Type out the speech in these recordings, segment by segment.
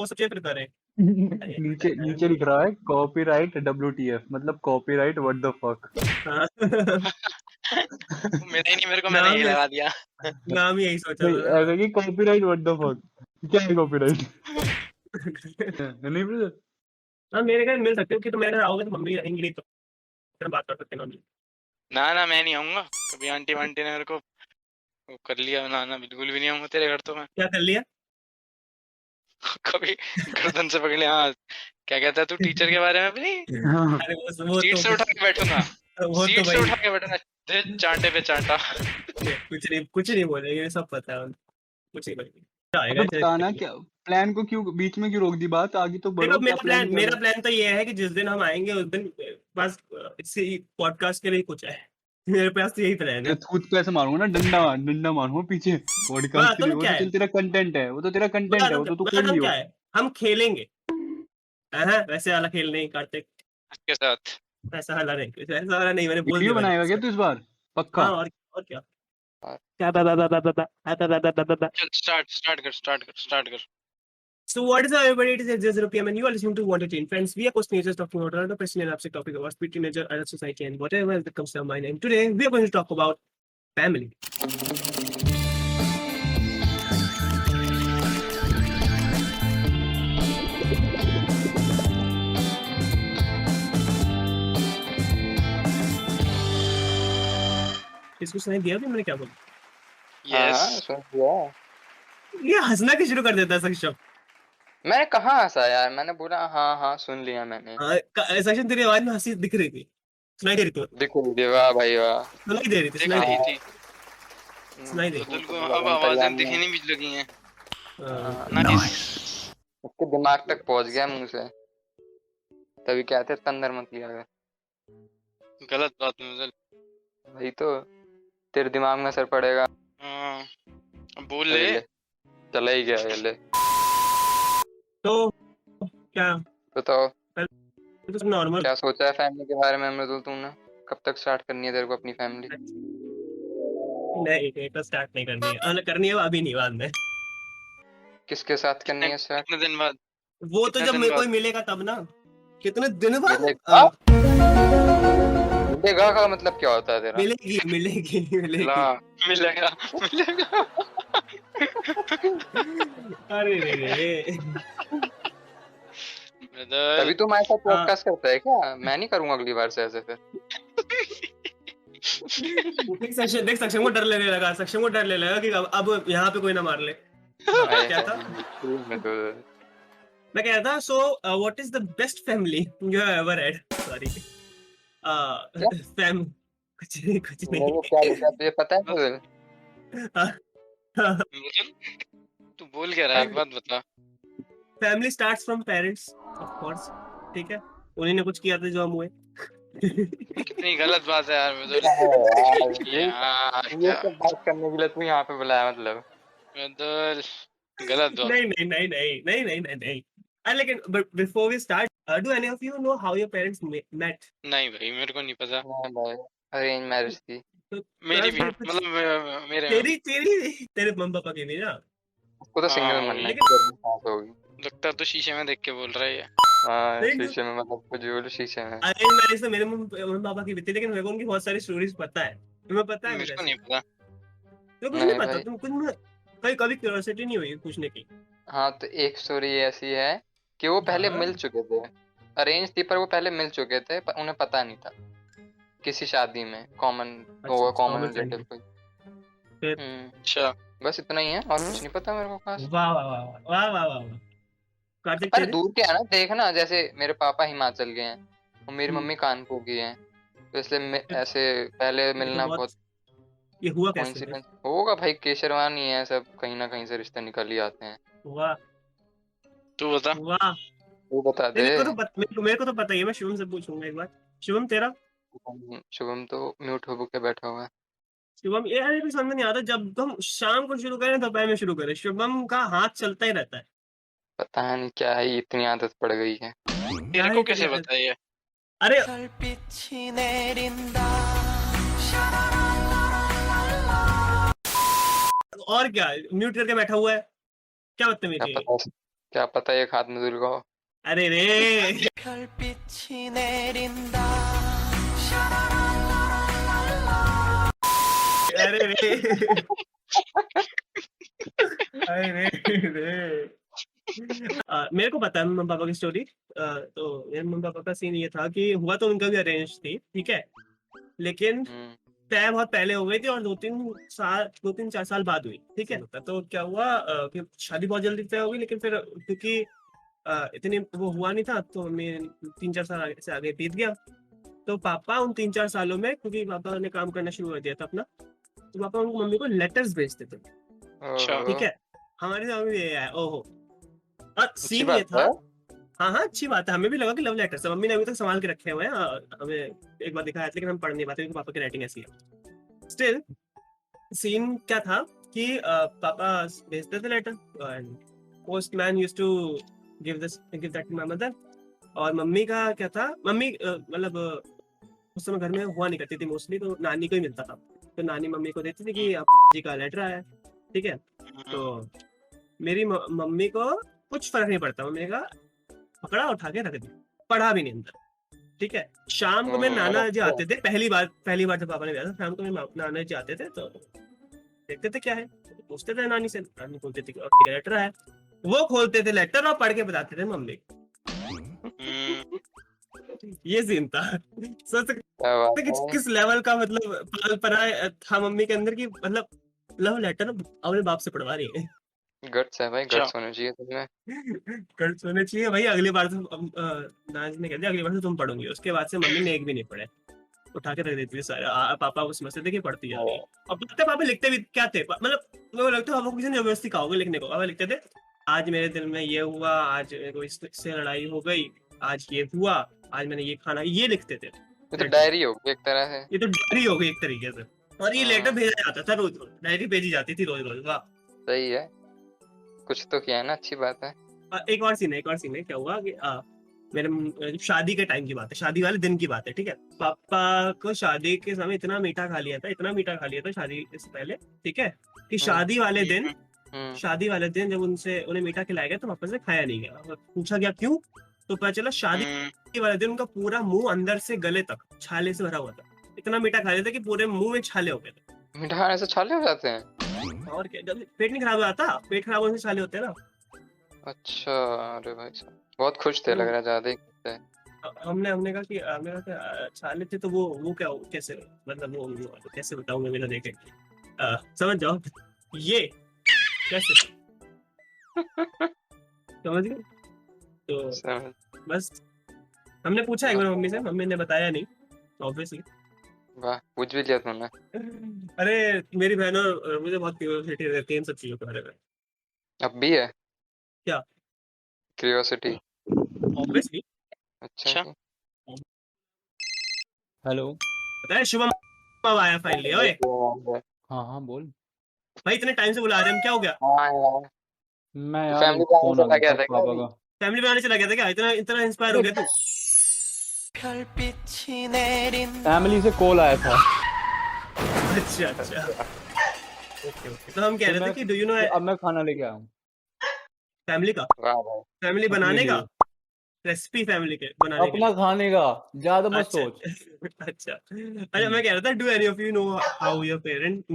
वो सब फिर करें। नीचे नीचे लिख रहा है कॉपीराइट WTF, मतलब कॉपीराइट व्हाट द फक। हाँ। मेरे ही नहीं, मेरे को मैंने नाम यही ये लगा दिया। नाम ही यही सोचा नहीं, था ऐसा कि कॉपीराइट व्हाट द फक, क्या है कॉपीराइट? नहीं ब्रदर, हाँ मेरे घर मिल सकते हो कि तुम मेरे घर आओगे तो मम्मी रहेंगी नहीं तो फिर बात कर सकते हैं नॉर्मली। ना मैं नहीं आऊंगा कभी। आंटी वांटी ने मेरे को वो कर लिया, ना बिल्कुल भी नहीं आऊंगा तेरे घर तो मैं। क्या कर लिया? कभी गर्दन से पकड़ लिया, हाँ क्या कहता है तू टीचर के बारे में भी नहीं, हाँ अरे वो सीट तो से उठा के बैठूंगा, वो सीट तो से भाई उठा के बैठूंगा, दे चांटे पे चांटा। कुछ नहीं बोलेंगे, सब पता है उनको, कुछ नहीं बोलेंगे। आएगा अबे बताना चलेगा। क्या प्लान को, क्यों बीच में क्यों रोक दी बात? आगे तो देखो बढ़ो, क्या प्लान कर मेरा रहे हो? प्लान तो ये है कि जिस दिन हम आएंगे उस दिन बस इसी पॉडकास्ट के लिए कुछ है। मेरे पास तो यही प्लान तेरे है। थूत पे ऐसे मारूंगा ना, डंडा मारूंगा पीछे पॉडकास्ट के बताता लिए। हूँ वो क्या तो है, चल तेरा कंटेंट है, वो तो तेरा कंटेंट है, वो तो तू कर बताता हूँ क्या लियो। है, हम खेलेंगे। हाँ वैसे वाला खेल नहीं करते, इसके साथ वैसा वाला नहीं, वैसा वाला नहीं, मैंने बोल वीडियो दिया मैंने बनाएगा क्या तू इस बार? पक्का? हाँ और क्या और क्या था। चल स्टार्ट कर। So what is up, everybody? It is 0 PM and you are listening to Wanted Teen Friends. We are co-teenagers talking about another personal and upset topic about speed teenager, adult society, and whatever that comes to our mind. And today we are going to talk about family. इसको सुनाई दिया भी मैंने क्या बोला? Yes सुन लिया। ये हंसना क्यों शुरू कर देता है सक्षम? मैंने कहाँ हंसा यार, मैंने बोला हाँ सुन लिया मैंने। सक्षम तेरी आवाज में हंसी दिख रही थी, सुनाई दे रही थी, देखो वाह भाई वाह। सुनाई दे रही थी, देख सुनाई दे रही रही थी थी, सुनाई दे रही बदल को, लगन अब आवाजें तैयार दिखनी नहीं। भी लगी हैं। थी। नाइस। उसके दिमाग तक पहुंच गया मुंह से, तभी कहते अंदर मत लिया कर। गलत बात मुझे। वही तो, तेरे दिमाग में असर पड़ेगा। हाँ अब बोल अरे ले। ले, चला ही गया ये ले। तो क्या बताओ तो सब नॉर्मल? क्या सोचा है फैमिली के बारे में अमृतुल तूने? कब तक स्टार्ट करनी है तेरे को अपनी फैमिली? नहीं तो स्टार्ट नहीं करनी है, करनी है अभी नहीं, बाद में। किसके साथ करनी है स्टार्ट? कितने दिन बाद? वो तो कितने जब दिन मेरे को बाद? ही मिलेगा तब ना। कितने दिन बाद? मिलेगा? मिलेगा का मतलब क्या होता है तेरा? मिलेगी ला मिलेगा अरे रे ब्रदर तभी तो हमारे साथ पॉडकास्ट करता है क्या? मैं नहीं करूंगा अगली बार से ऐसे फिर। देख सक्षम को डर लगने लगा, सक्षम को डर लगने लगा कि अब यहाँ पे कोई ना मार ले। क्या था मैं कह रहा था, so what is the best family you have ever had? Sorry fam कुछ नहीं मेरे को क्या बोलता है तुझे पता है मुझे? तू बोल क्या रहा है, बात बता। Family starts from parents of course, ठीक है, उन्हीं ने कुछ किया था जो हम हुए। कितनी गलत बात है यार मुझे। ये सब बात करने के लिए तू यहाँ पे बुलाया मतलब? ब्रदर गलत बात। नहीं लेकिन but before we start, do any of you know how your parents met? नहीं भाई मेरे को नहीं पता। हाँ भाई, अरेंज मैरिज थी मेरी भी मतलब मेरे तेरे मम्मी पापा की नहीं ना? उसको तो हाँ, सिंगल मनना है, लेकिन- गर्मी सांस होगी। लगता है तो शीशे में देख के बोल रहा है ये। हाँ नहीं, शीशे में, मतलब कुछ बोलो शीशे में। अरेंज मैरिज तो मेरे मम्मी पापा की भी थी, लेकिन मेरे को उनकी बहुत सारी स्टोरीज पता है, तुम्हें पता है? मेरे को नहीं पता। तो कुछ नहीं नहीं पता, भाई। तुम कुछ कभी क्यूरियोसिटी नहीं हुई पूछने की? हाँ तो एक स्टोरी ऐसी है कि वो पहले हाँ। मिल चुके थे, अरेंज थी पर वो पहले मिल चुके थे, पर उन्हें पता नहीं था। किसी शादी में कॉमन होगा, कॉमन common रिलेटिव कोई। फिर? अच्छा बस इतना ही है और कुछ नहीं पता मेरे को खास। वाह वाह वाह वाह वाह वाह वाह। कार्तिक पर तेरे? दूर क्या है ना, देखना जैसे मेरे पापा हिमाचल गए हैं और मेरी हम्म। मम्मी कानपुर की है, तो इसलिए ऐसे पहले मिलना बहुत ये हुआ कैसे? कोइंसिडेंस होगा भाई। केशरवानी है सब, कहीं ना कहीं से रिश्ते निकल ही आते हैं। वाह तू बता। वाह, तू बता दे। मेरे को तो पता ही है, मैं शिवम से पूछूंगा एक बार। शिवम तेरा? शुभम तो म्यूट हो के बैठा हुआ है। शिवम ये यार भी समझ नहीं आता, जब हम शाम को शुरू करें दोपहर में शुरू करें, शिवम का हाथ चलता ही रहता है। पता नहीं क्या है, इतनी आदत पड़ गई है। तेरे को कैसे पता है ये? अरे और क्या म्यूट करके बैठा हुआ है, क्या बदतमीजी क्या है? पता क्या पता एक हाथ में दुर्गा हो। अरे रे अरे रे अरे रे मेरे को पता है मम्मी पापा की स्टोरी। तो मेरे मम्मी पापा का सीन ये था कि हुआ तो उनका भी अरेंज थी, ठीक है, लेकिन तय बहुत पहले हो गई थी और 2-3 4 साल बाद हुई, ठीक है। तो क्या हुआ कि शादी बहुत जल्दी तय हो गई, लेकिन फिर क्योंकि इतनी वो हुआ नहीं था तो मम्मी 3-4 साल आगे से आगे बीत गया। तो पापा उन 3-4 सालों में, क्योंकि पापा ने काम करना शुरू कर दिया था अपना, तो पापा उनको मम्मी को लेटर्स भेजते थे, ठीक है। हमारे साथ भी ये है, ओहो सीन ये था। हाँ हाँ अच्छी बात है, हमें भी लगा कि लव लेटर्स है, मम्मी ने अभी तक संभाल के रखे हुए हैं। हमें एक बार दिखाया था, लेकिन हम पढ़ नहीं पाते क्योंकि पापा की राइटिंग ऐसी है। स्टिल सीन क्या था कि पापा भेजते थे letter and postman used to give that to my mother. और मम्मी का क्या था, मम्मी मतलब उस समय घर में हुआ नहीं करती थी मोस्टली, तो नानी को ही मिलता था। तो नानी मम्मी को देती थी कि आप जी का लेटर आया है, ठीक है। तो मेरी मम्मी को कुछ फर्क नहीं पड़ता, मम्मी का पकड़ा उठा के रख दिया, पढ़ा भी नहीं अंदर, ठीक है। शाम को मेरे नाना जी आते थे, पहली बार जब पापा ने भेजा था, शाम को मेरे नाना जी आते थे तो देखते थे क्या है, पूछते थे नानी से, नानी बोलती थी कि लेटर आया। वो खोलते थे लेटर और पढ़ के बताते थे मम्मी को। ये सीन था। सोच सकते कि किस लेवल का मतलब पालपना था मम्मी के अंदर, की मतलब लव लेटर अपने बाप से पढ़वा रही है। गट्स है भाई, गट्स होने चाहिए तुम्हें। गट्स होने चाहिए भाई। अगली बार से नाज ने कह दिया अगली बार से तुम पढ़ोगी, उसके बाद से मम्मी ने एक भी नहीं पढ़े, उठा के रख देती थी सारे। पापा उस समझते थे कि पढ़ती जा रही है। और पता पापा लिखते भी क्या थे, मतलब लोग लगता है पापा को किसी ने जबरदस्ती कहा होगा लिखने को। पापा लिखते थे आज मेरे दिल में ये हुआ, आज मेरे को इससे लड़ाई हो गई, आज ये हुआ, आज मैंने ये खाना, ये लिखते थे। ये तो डायरी हो गई एक तरह से, ये तो डायरी हो गई एक तरीके से। और ये लेटर भेजा जाता था रोज रोज, डायरी भेजी जाती थी रोज रोज। वाह सही है, कुछ तो किया है ना, अच्छी बात है। एक और सीन है, क्या हुआ कि मेरे शादी के टाइम की बात है, शादी वाले दिन की बात है, ठीक है। पापा को शादी के समय इतना मीठा खा लिया था शादी से पहले, ठीक है, कि शादी वाले दिन जब उन्हें मीठा खिलाया गया तो पापा से खाया नहीं गया। पूछा गया क्यों, तो पता चला शादी वाले दिन उनका पूरा मुंह अंदर से गले तक छाले से भरा हुआ था। इतना मीठा खा लिया था कि पूरे मुंह में छाले हो गए थे। मीठा खाने से छाले हो जाते हैं? और क्या, जब पेट नहीं खराब हो जाता, पेट खराब होने से छाले होते हैं ना। अच्छा, अरे भाई साहब बहुत खुश थे, लग रहा है ज्यादा ही खुश थे। हमने कहा कि मेरा छाले थे, तो वो क्या कैसे, मतलब वो कैसे बताऊं मैं, मेरा देखे समझ जाओ ये कैसे समझ गए। तो बस हमने पूछा एक बार मम्मी से, मम्मी ने बताया नहीं ऑब्वियसली। वाह, पूछ भी लिया तुमने। अरे मेरी बहन और मुझे बहुत क्यूरियोसिटी रहती है इन सब चीजों के बारे में। अब भी है क्या क्यूरियोसिटी? ऑब्वियसली। अच्छा हेलो। पता है शुभम अब आया फाइनली। ओए हाँ हाँ बोल। भाई इतने टाइम से बुला रहे हम, क्या हो गया? हाँ यार, मैं यार फैमिली फोन आ चला गया गया था था पापा का। फैमिली बनाने चला गया था क्या? इतना इतना इंस्पायर हो गया तू? फैमिली से कॉल आया था। अच्छा ओके। तो हम कह रहे थे कि डू यू नो अब मैं खाना लेके आया हूँ फैमिली का, वाह भाई, फैमिली बनाने का, रेसिपी फैमिली के बनाने अपना खाने का ज्यादा मत अच्छा सोच। अच्छा मैं कह रहा था do any of you know how your parent,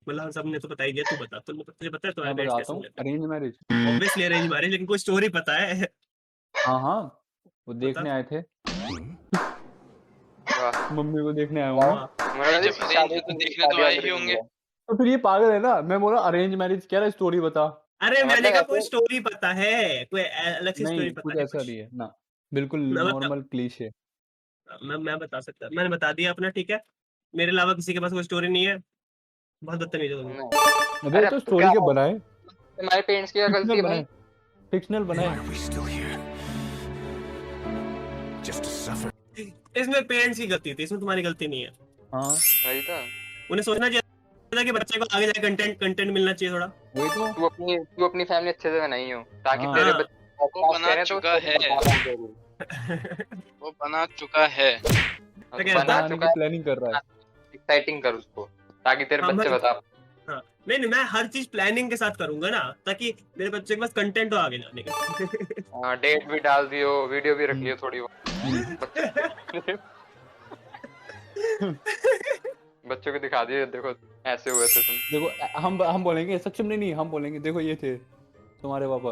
मतलब हम सबने तो बता ही दिया, तू बता, तुझे पता है तो मैं बताता हूँ, arrange marriage. Obviously arrange marriage, लेकिन कोई स्टोरी पता है? हाँ वो देखने आए थे, वाह। मम्मी को देखने आया हूँ। मुझे जब अरेंज तो देखने तो आए ही होंगे। तो फिर ये पागल है ना, मैं बोला अरेंज मैरिज क्या है, स्टोरी बता। अरे मैंने मतलब कहा ऐसे- कोई स्टोरी पता है, कोई अलग सी स्टोरी नहीं पता कुछ है? ऐसा नहीं है ना, बिल्कुल मैं बता- नॉर्मल क्लीशे। मैं बता सकता, मैंने बता दिया अपना, ठीक है। मेरे अलावा किसी के पास कोई स्टोरी नहीं है। बहुत बदतमीज हो तुम। अबे अरे तो अब स्टोरी क्या के हो? बनाए, तुम्हारे पेरेंट्स की क्या गलती है भाई? फिक्शनल बनाए। इसमें पेरेंट्स की गलती थी, इसमें तुम्हारी गलती नहीं है। हाँ वही तो, उन्हें सोचना चाहिए था कि बच्चे को आगे जाके कंटेंट मिलना चाहिए थोड़ा। वही तो। तू अपनी फैमिली अच्छे से बनाई हो ताकि हाँ। तेरे हाँ। बच्चे वो बना चुका है। वो बना चुका है, क्या कहता बना बनाने चुका की है, प्लानिंग कर रहा है। एक्साइटिंग कर उसको ताकि तेरे हाँ, बच्चे मैं- बता। हाँ नहीं मैं हर चीज प्लानिंग के साथ करूंगा ना, ताकि मेरे बच्चे के पास कंटेंट हो आगे जाने का। डेट भी डाल दियो, वीडियो भी रख लियो थोड़ी हम्म। बच्चों बच्चों को दिखा दियो, देखो ऐसे हुए थे तुम। देखो हम बोलेंगे सक्षम, नहीं हम बोलेंगे देखो ये थे तुम्हारे पापा,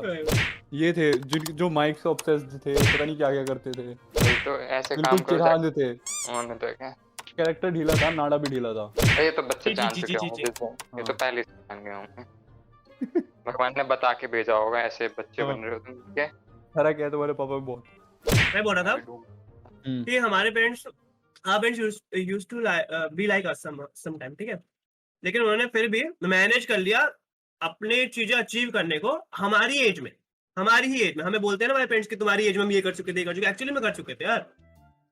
ये थे जो माइक से ऑब्सेस्ड थे, पता नहीं क्या क्या करते थे, वही तो ऐसे बिल्कुल काम करो चिढ़ाते थे, उन्होंने तो क्या, कैरेक्टर ढीला था, नाड़ा भी ढीला था। ये तो बच्चे जी जी जान जी चुके जी होंगे, जी। ये तो पहले से जान गए होंगे। भगवान ने बता के भेजा होगा ऐसे बच्चे बन रहे हो तुम, ठीक है। खरा क्या है तुम्हारे पापा में बहुत। मैं बोल रहा था कि हमारे parents used to be like us some time, ठीक है, लेकिन उन्होंने फिर भी मैनेज कर लिया अपने चीजें अचीव करने को हमारी एज में, हमारी ही एज में। हमें बोलते हैं ना हमारे पेरेंट्स कि तुम्हारी एज में हम ये कर चुके थे, ये कर चुके, एक्चुअली में कर चुके थे यार।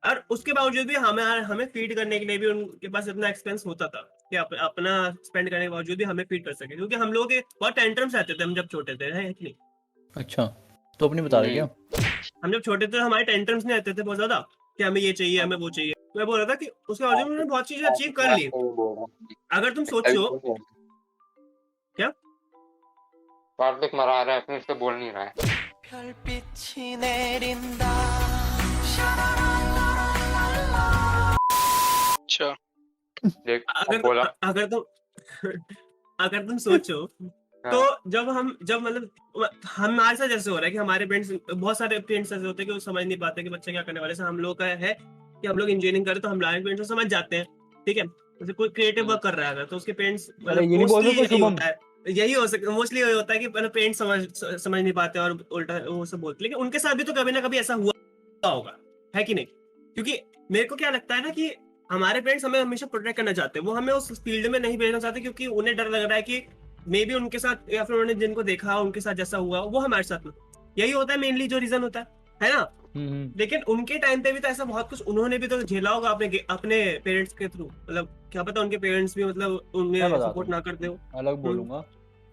और उसके बावजूद भी हमें फीड करने के लिए भी उनके पास इतना एक्सपेंस होता था कि अपना स्पेंड करने के बावजूद भी हमें फीड कर सके, क्योंकि हम लोगों के बहुत टेंट्रम्स रहते थे हम जब छोटे थे, है कि नहीं? अच्छा तो अपनी बता रहे क्या? हम जब छोटे थे हमारे टेंट्रम्स नहीं आते थे बहुत ज्यादा कि हमें ये चाहिए, हमें वो चाहिए। मैं बोल रहा था कि उसके बावजूद उन्होंने बहुत चीजें अचीव कर ली। अगर तुम सोचो क्या कार्तिक मरा रहा है, फिर से बोल नहीं रहा है। अच्छा देख अगर बोला अगर तुम अगर तुम सोचो तो जब मतलब हमारे साथ जैसे हो रहा है कि हमारे पेरेंट्स, बहुत सारे पेरेंट्स ऐसे होते हैं कि वो समझ नहीं पाते कि बच्चे क्या करने वाले हैं। हम लोग का है कि हम लोग इंजीनियरिंग करें तो हम हमारे पेरेंट्स समझ जाते हैं, ठीक है। जैसे कोई क्रिएटिव वर्क कर रहा है अगर, तो उसके पेरेंट्स अरे ये नहीं बोल मोस्टली रहे यही शुभम, होता है, यही हो सकता मोस्टली यही होता है कि पेरेंट्स समझ नहीं पाते और उल्टा वो सब बोलते, लेकिन उनके साथ भी तो कभी ना कभी ऐसा हुआ होगा, है कि नहीं? क्योंकि मेरे को क्या लगता है ना कि हमारे पेरेंट्स हमें हमेशा प्रोटेक्ट करना चाहते हैं, वो हमें उस फील्ड में नहीं भेजना चाहते क्योंकि उन्हें डर लग रहा है कि मे बी उनके साथ या फिर उन्होंने जिनको देखा उनके साथ जैसा हुआ वो हमारे साथ में, यही होता है मेनली जो रीजन होता है ना? लेकिन उनके टाइम पे भी तो ऐसा बहुत कुछ उन्होंने भी तो झेला होगा अपने पेरेंट्स के थ्रू, मतलब क्या पता उनके पेरेंट्स भी मतलब उन्हें सपोर्ट ना करते हो। अलग बोलूंगा,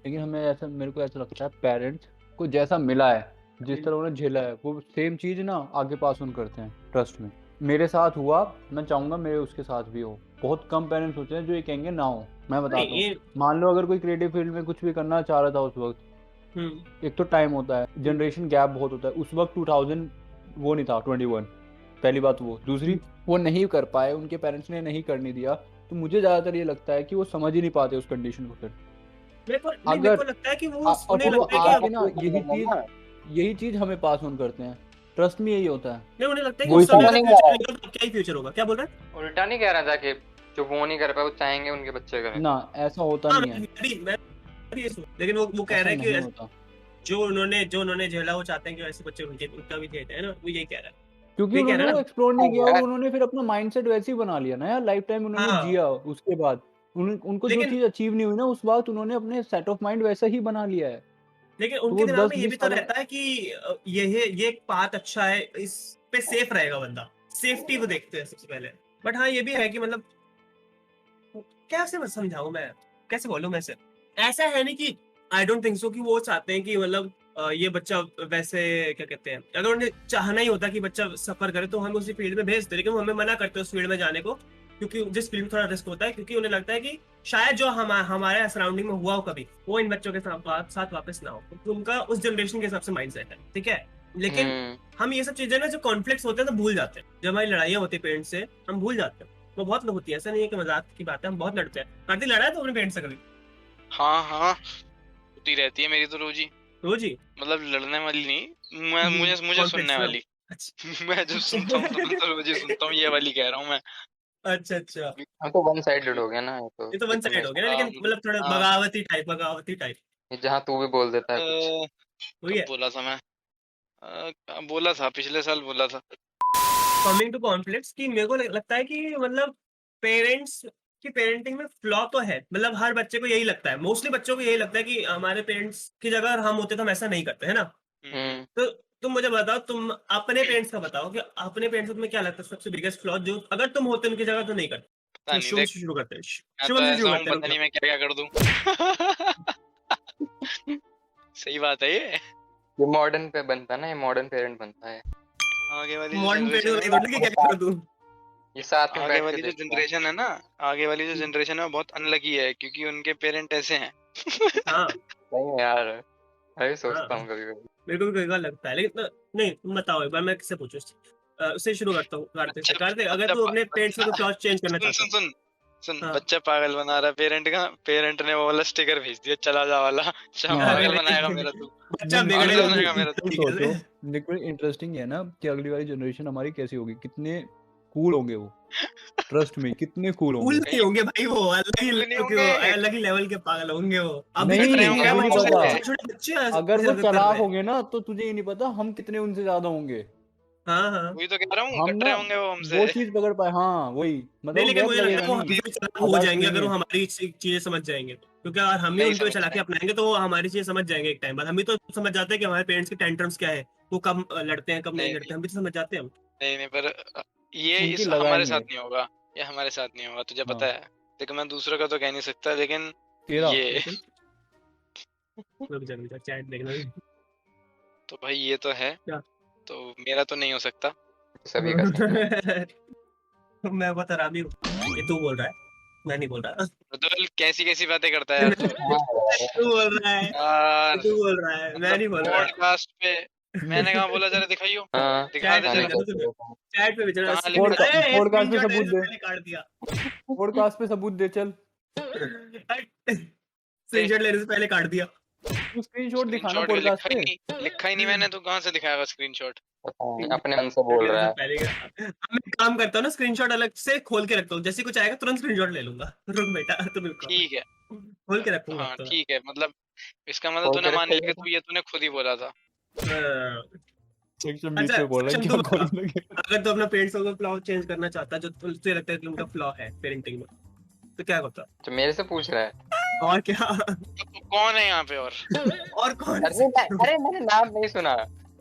लेकिन हमें ऐसा, मेरे को ऐसा लगता है पेरेंट्स को जैसा मिला है, जिस तरह उन्हें झेला है, वो सेम चीज ना आगे पास ऑन करते हैं ट्रस्ट में। मेरे साथ हुआ, मैं चाहूंगा मेरे उसके साथ भी हो। बहुत कम पेरेंट्स होते हैं जो ये कहेंगे ना हो। मैं बताता हूँ, मान लो अगर कोई क्रिएटिव फील्ड में कुछ भी करना चाह रहा था उस वक्त, एक तो टाइम होता है, जनरेशन गैप बहुत होता है। उस वक्त 2000 वो नहीं था, 21 पहली बात वो, दूसरी वो नहीं कर पाए, उनके पेरेंट्स ने नहीं करने दिया, तो मुझे ज्यादातर ये लगता है कि वो समझ ही नहीं पाते उस कंडीशन को। फिर मेरे को लगता है कि वो और फिर वो आके ना यही चीज हमें पास ऑन करते हैं। ट्रस्ट में यही होता है। नहीं, उन्हें लगता है कि उस समय अगर फ्यूचर निकल तो क्या ही फ्यूचर होगा। क्या बोल रहा है? उल्टा नहीं कह रहा था कि जो वो नहीं कर पाए वो चाहेंगे उनके बच्चे करें ना, ऐसा होता नहीं है। लेकिन वो कह रहा है कि जो उन्होंने झेला वो चाहते हैं कि ऐसे बच्चे उनका भी झेलते हैं ना, वो यही कह रहा है। क्योंकि उन्होंने वो एक्सप्लोर नहीं किया, उन्होंने फिर अपना माइंडसेट वैसे ही बना लिया ना यार, लाइफ टाइम उन्होंने जिया। उसके बाद उनको जो चीज अचीव नहीं हुई ना, उस वक्त उन्होंने अपने सेट ऑफ माइंड वैसा ही बना लिया है। लेकिन उनके दिमाग में ये भी तो रहता है कि ये एक पाथ अच्छा है, इस पे सेफ रहेगा बंदा, सेफ्टी को देखते हैं सबसे पहले। बट हाँ ये भी है कि मतलब कैसे समझाऊं मैं, कैसे बोलूं मैं से, ऐसा है नहीं कि आई डोंट थिंक सो कि वो चाहते हैं कि मतलब ये बच्चा वैसे क्या कहते हैं, अगर उन्हें चाहना ही होता कि बच्चा सफर करे तो हम उसी फील्ड में भेजते, लेकिन वो हमें मना करते हैं उस फील्ड में जाने को, क्योंकि जिस फील्ड में थोड़ा रिस्क होता है, क्योंकि उन्हें लगता है कि शायद जो हमारे सराउंडिंग में हुआ हो कभी, वो इन बच्चों के साथ वापस ना हो, तो उनका उस जनरेशन के हिसाब से माइंडसेट है, ठीक है। लेकिन हम ये सब चीजें ना जो कॉन्फ्लिक्ट्स होते हैं तो भूल जाते हैं, जब हमारी लड़ाइयाँ होती है पेरेंट्स से हम भूल जाते हैं। वो बहुत लोग होती है, ऐसा नहीं है कि मजाक की बात है, हम बहुत लड़ते हैं। कार्तिक लड़ा है तो अपने पेरेंट्स से कभी? हाँ होती रहती है मेरी तो रोज ही, मतलब लड़ने वाली नहीं, मुझे सुनने वाली। मैं जब सुनता हूँ तो मैं तो रोज ही सुनता हूँ, ये वाली कह रहा हूँ मैं। अच्छा तो वन साइडेड हो गया ना, ये तो वन साइड हो गया ना, लेकिन मतलब थोड़ा बगावती टाइप जहाँ तू भी बोल देता है कुछ। बोला था मैं, बोला था पिछले साल बोला था। कमिंग टू कॉन्फ्लिक्ट्स कि मेरे को लगता है कि मतलब पेरेंट्स की पेरेंटिंग में फ्लॉ तो है, मतलब हर बच्चे को यही लगता है, मोस्टली बच्चों को यही लगता है कि हमारे पेरेंट्स की जगह हम होते तो हम ऐसा नहीं करते, है ना? तो तुम मुझे बताओ, तुम अपने पेरेंट्स का बताओ कि अपने पेरेंट्स को तुम्हें क्या लगता है सबसे बिगेस्ट फ्लॉ जो अगर तुम होते उनकी जगह तो नहीं करते? शुभम से शुरू करते हैं। पता नहीं मैं क्या कर दूं। सही बात है ये मॉडर्न पे बनता है ना, ये मॉडर्न पेरेंट बनता है। आगे वाली मॉडर्न पेरेंट क्या कर दूं? ये साथ में आगे बैठ के वाली जो देखते हैं। जनरेशन है ना, आगे वाली जो जनरेशन है वो बहुत अनलकी है क्योंकि उनके पेरेंट ऐसे हैं। हाँ नहीं है यार, मैं भी सोचता हाँ हूँ कभी कभी। मेरे को भी कई बार लगता है, लेकिन नहीं तुम बताओ एक बार, मैं किससे पूछूं उससे शुरू करता हूँ, कार्तिक से। बच्चा कार्तिक, अगर बच्चा तू अपने पेरेंट्स बच्चा का क्लॉथ चेंज करना सुन चाहता सुन हो। सुन सुन, हाँ बच्चा पागल बना रहा है पेरेंट का, पेरेंट ने वो वाला स्टिकर भेज दिया चला जा वाला। अच्छा हाँ। अरे पागल बनाएगा नहीं, मेरा तू, बच्चा नहीं, बिगड़ेगा पागल मतलब बनाएगा तो मेरा तू। तुम तरीके सोचो, से। देखो इंटरेस्टिंग है ना कि अगली वाली जनरेशन हमारी कैसी होगी, कितने कूल होंगे वो। ट्रस्ट में कितने कूल कूल होंगे। नहीं होंगे भाई, वो कूल नहीं होंगे। अलग ही लेवल के पागल होंगे वो। अभी नहीं, तो रहे देखो होंगे क्या अभी वो नहीं बच्चे पता। छोटे छोटे बच्चे अगर ऐसे वो कर चालाक रहे हैं। होंगे ना तो तुझे ये नहीं पता हम कितने उनसे ज्यादा होंगे। हाँ हाँ वही तो कह रहा हूँ, हम कट ना रहे होंगे वो हमसे। वो चीज पकड़ पाए, हाँ वही, मतलब नहीं, वो लेकिन गैप मुझे लगता लगेगा है वो नहीं। हमसे भी चालाक हो अदाल्ट जाएंगे अगर वो करेंगे। हमारी चीजें समझ जाएंगे तो। क्योंकि अगर हम ही नहीं उनकी समझ चालाकी पाएंगे। अपनाएंगे तो वो हमारी चीजें समझ जाएंगे एक टाइम बाद। हम भी तो समझ जाते हैं कि हमारे पेरेंट्स के टेंट्रम्स क्या है, वो कब लड़ते हैं कब नहीं नहीं लड़ते, हम भी तो समझ जाते हैं हम। नहीं नहीं, पर ये उनकी इस हमारे साथ लगाएंगे। नहीं होगा, ये हमारे साथ नहीं होगा, तुझे हाँ पता है। देखो मैं दूसरों का तो कह नहीं सकता, लेकिन तेरा ये लेकिन रुक जा चैट देखना भी। तो भाई ये तो है, क्या? तो मेरा तो नहीं हो सकता। सभी का सही है। मैं बहुत आरामी हूँ, ये तू बोल रहा है, मैं नहीं बोल रहा। रुद्र कैसी कैसी बातें करता है यार तू। हाँ यार, तू बोल रहा है, यार तू बोल रहा है, मैं मतलब नहीं बोल रहा। पॉडकास्ट पे मैंने कहा बोला जरा दिखाइयो, हाँ दिखा दे चैट पे जरा। भेजा तू, चैट पे भेजा कहाँ लिखा है? पॉडकास्ट पे स्क्रीनशॉट सबूत दे, पहले काट दिया। पॉडकास्ट पे सबूत दे, चल दे स्क्रीनशॉट लेने से पहले काट दिया। तू स्क्रीनशॉट दिखाना स्क्रीनशॉट, पॉडकास्ट पे। लिखा ही नहीं मैंने, तो कहाँ से दिखाएगा स्क्रीनशॉट। पता नहीं, अपने मन से बोल रहा है। पहले मैं एक काम करता हूँ ना, स्क्रीनशॉट अलग से खोल के रखता हूँ, जैसे कुछ आएगा तुरंत स्क्रीनशॉट ले लूंगा। रुक बेटा तुम रुको, ठीक है, खोल के रखूंगा हाँ तो ठीक है, मतलब इसका मतलब खोल तूने के मान लिया रखेगा कि तू ये तूने खुद ही बोला था। हाँ। सेक्शन बीच अच्छा में बोल रहा है सक्षम, क्या तू बता, खोलने लगे। अगर तू अपना पेरेंट्स का फ्लॉ चेंज करना चाहता है, जो तुझे लगता है कि उनका फ्लॉ है पेरेंटिंग में, तो क्या करता? तो मेरे से पूछ रहा है। और क्या? तो कौन है यहाँ पे और कौन? अरे मैंने नाम नहीं सुना,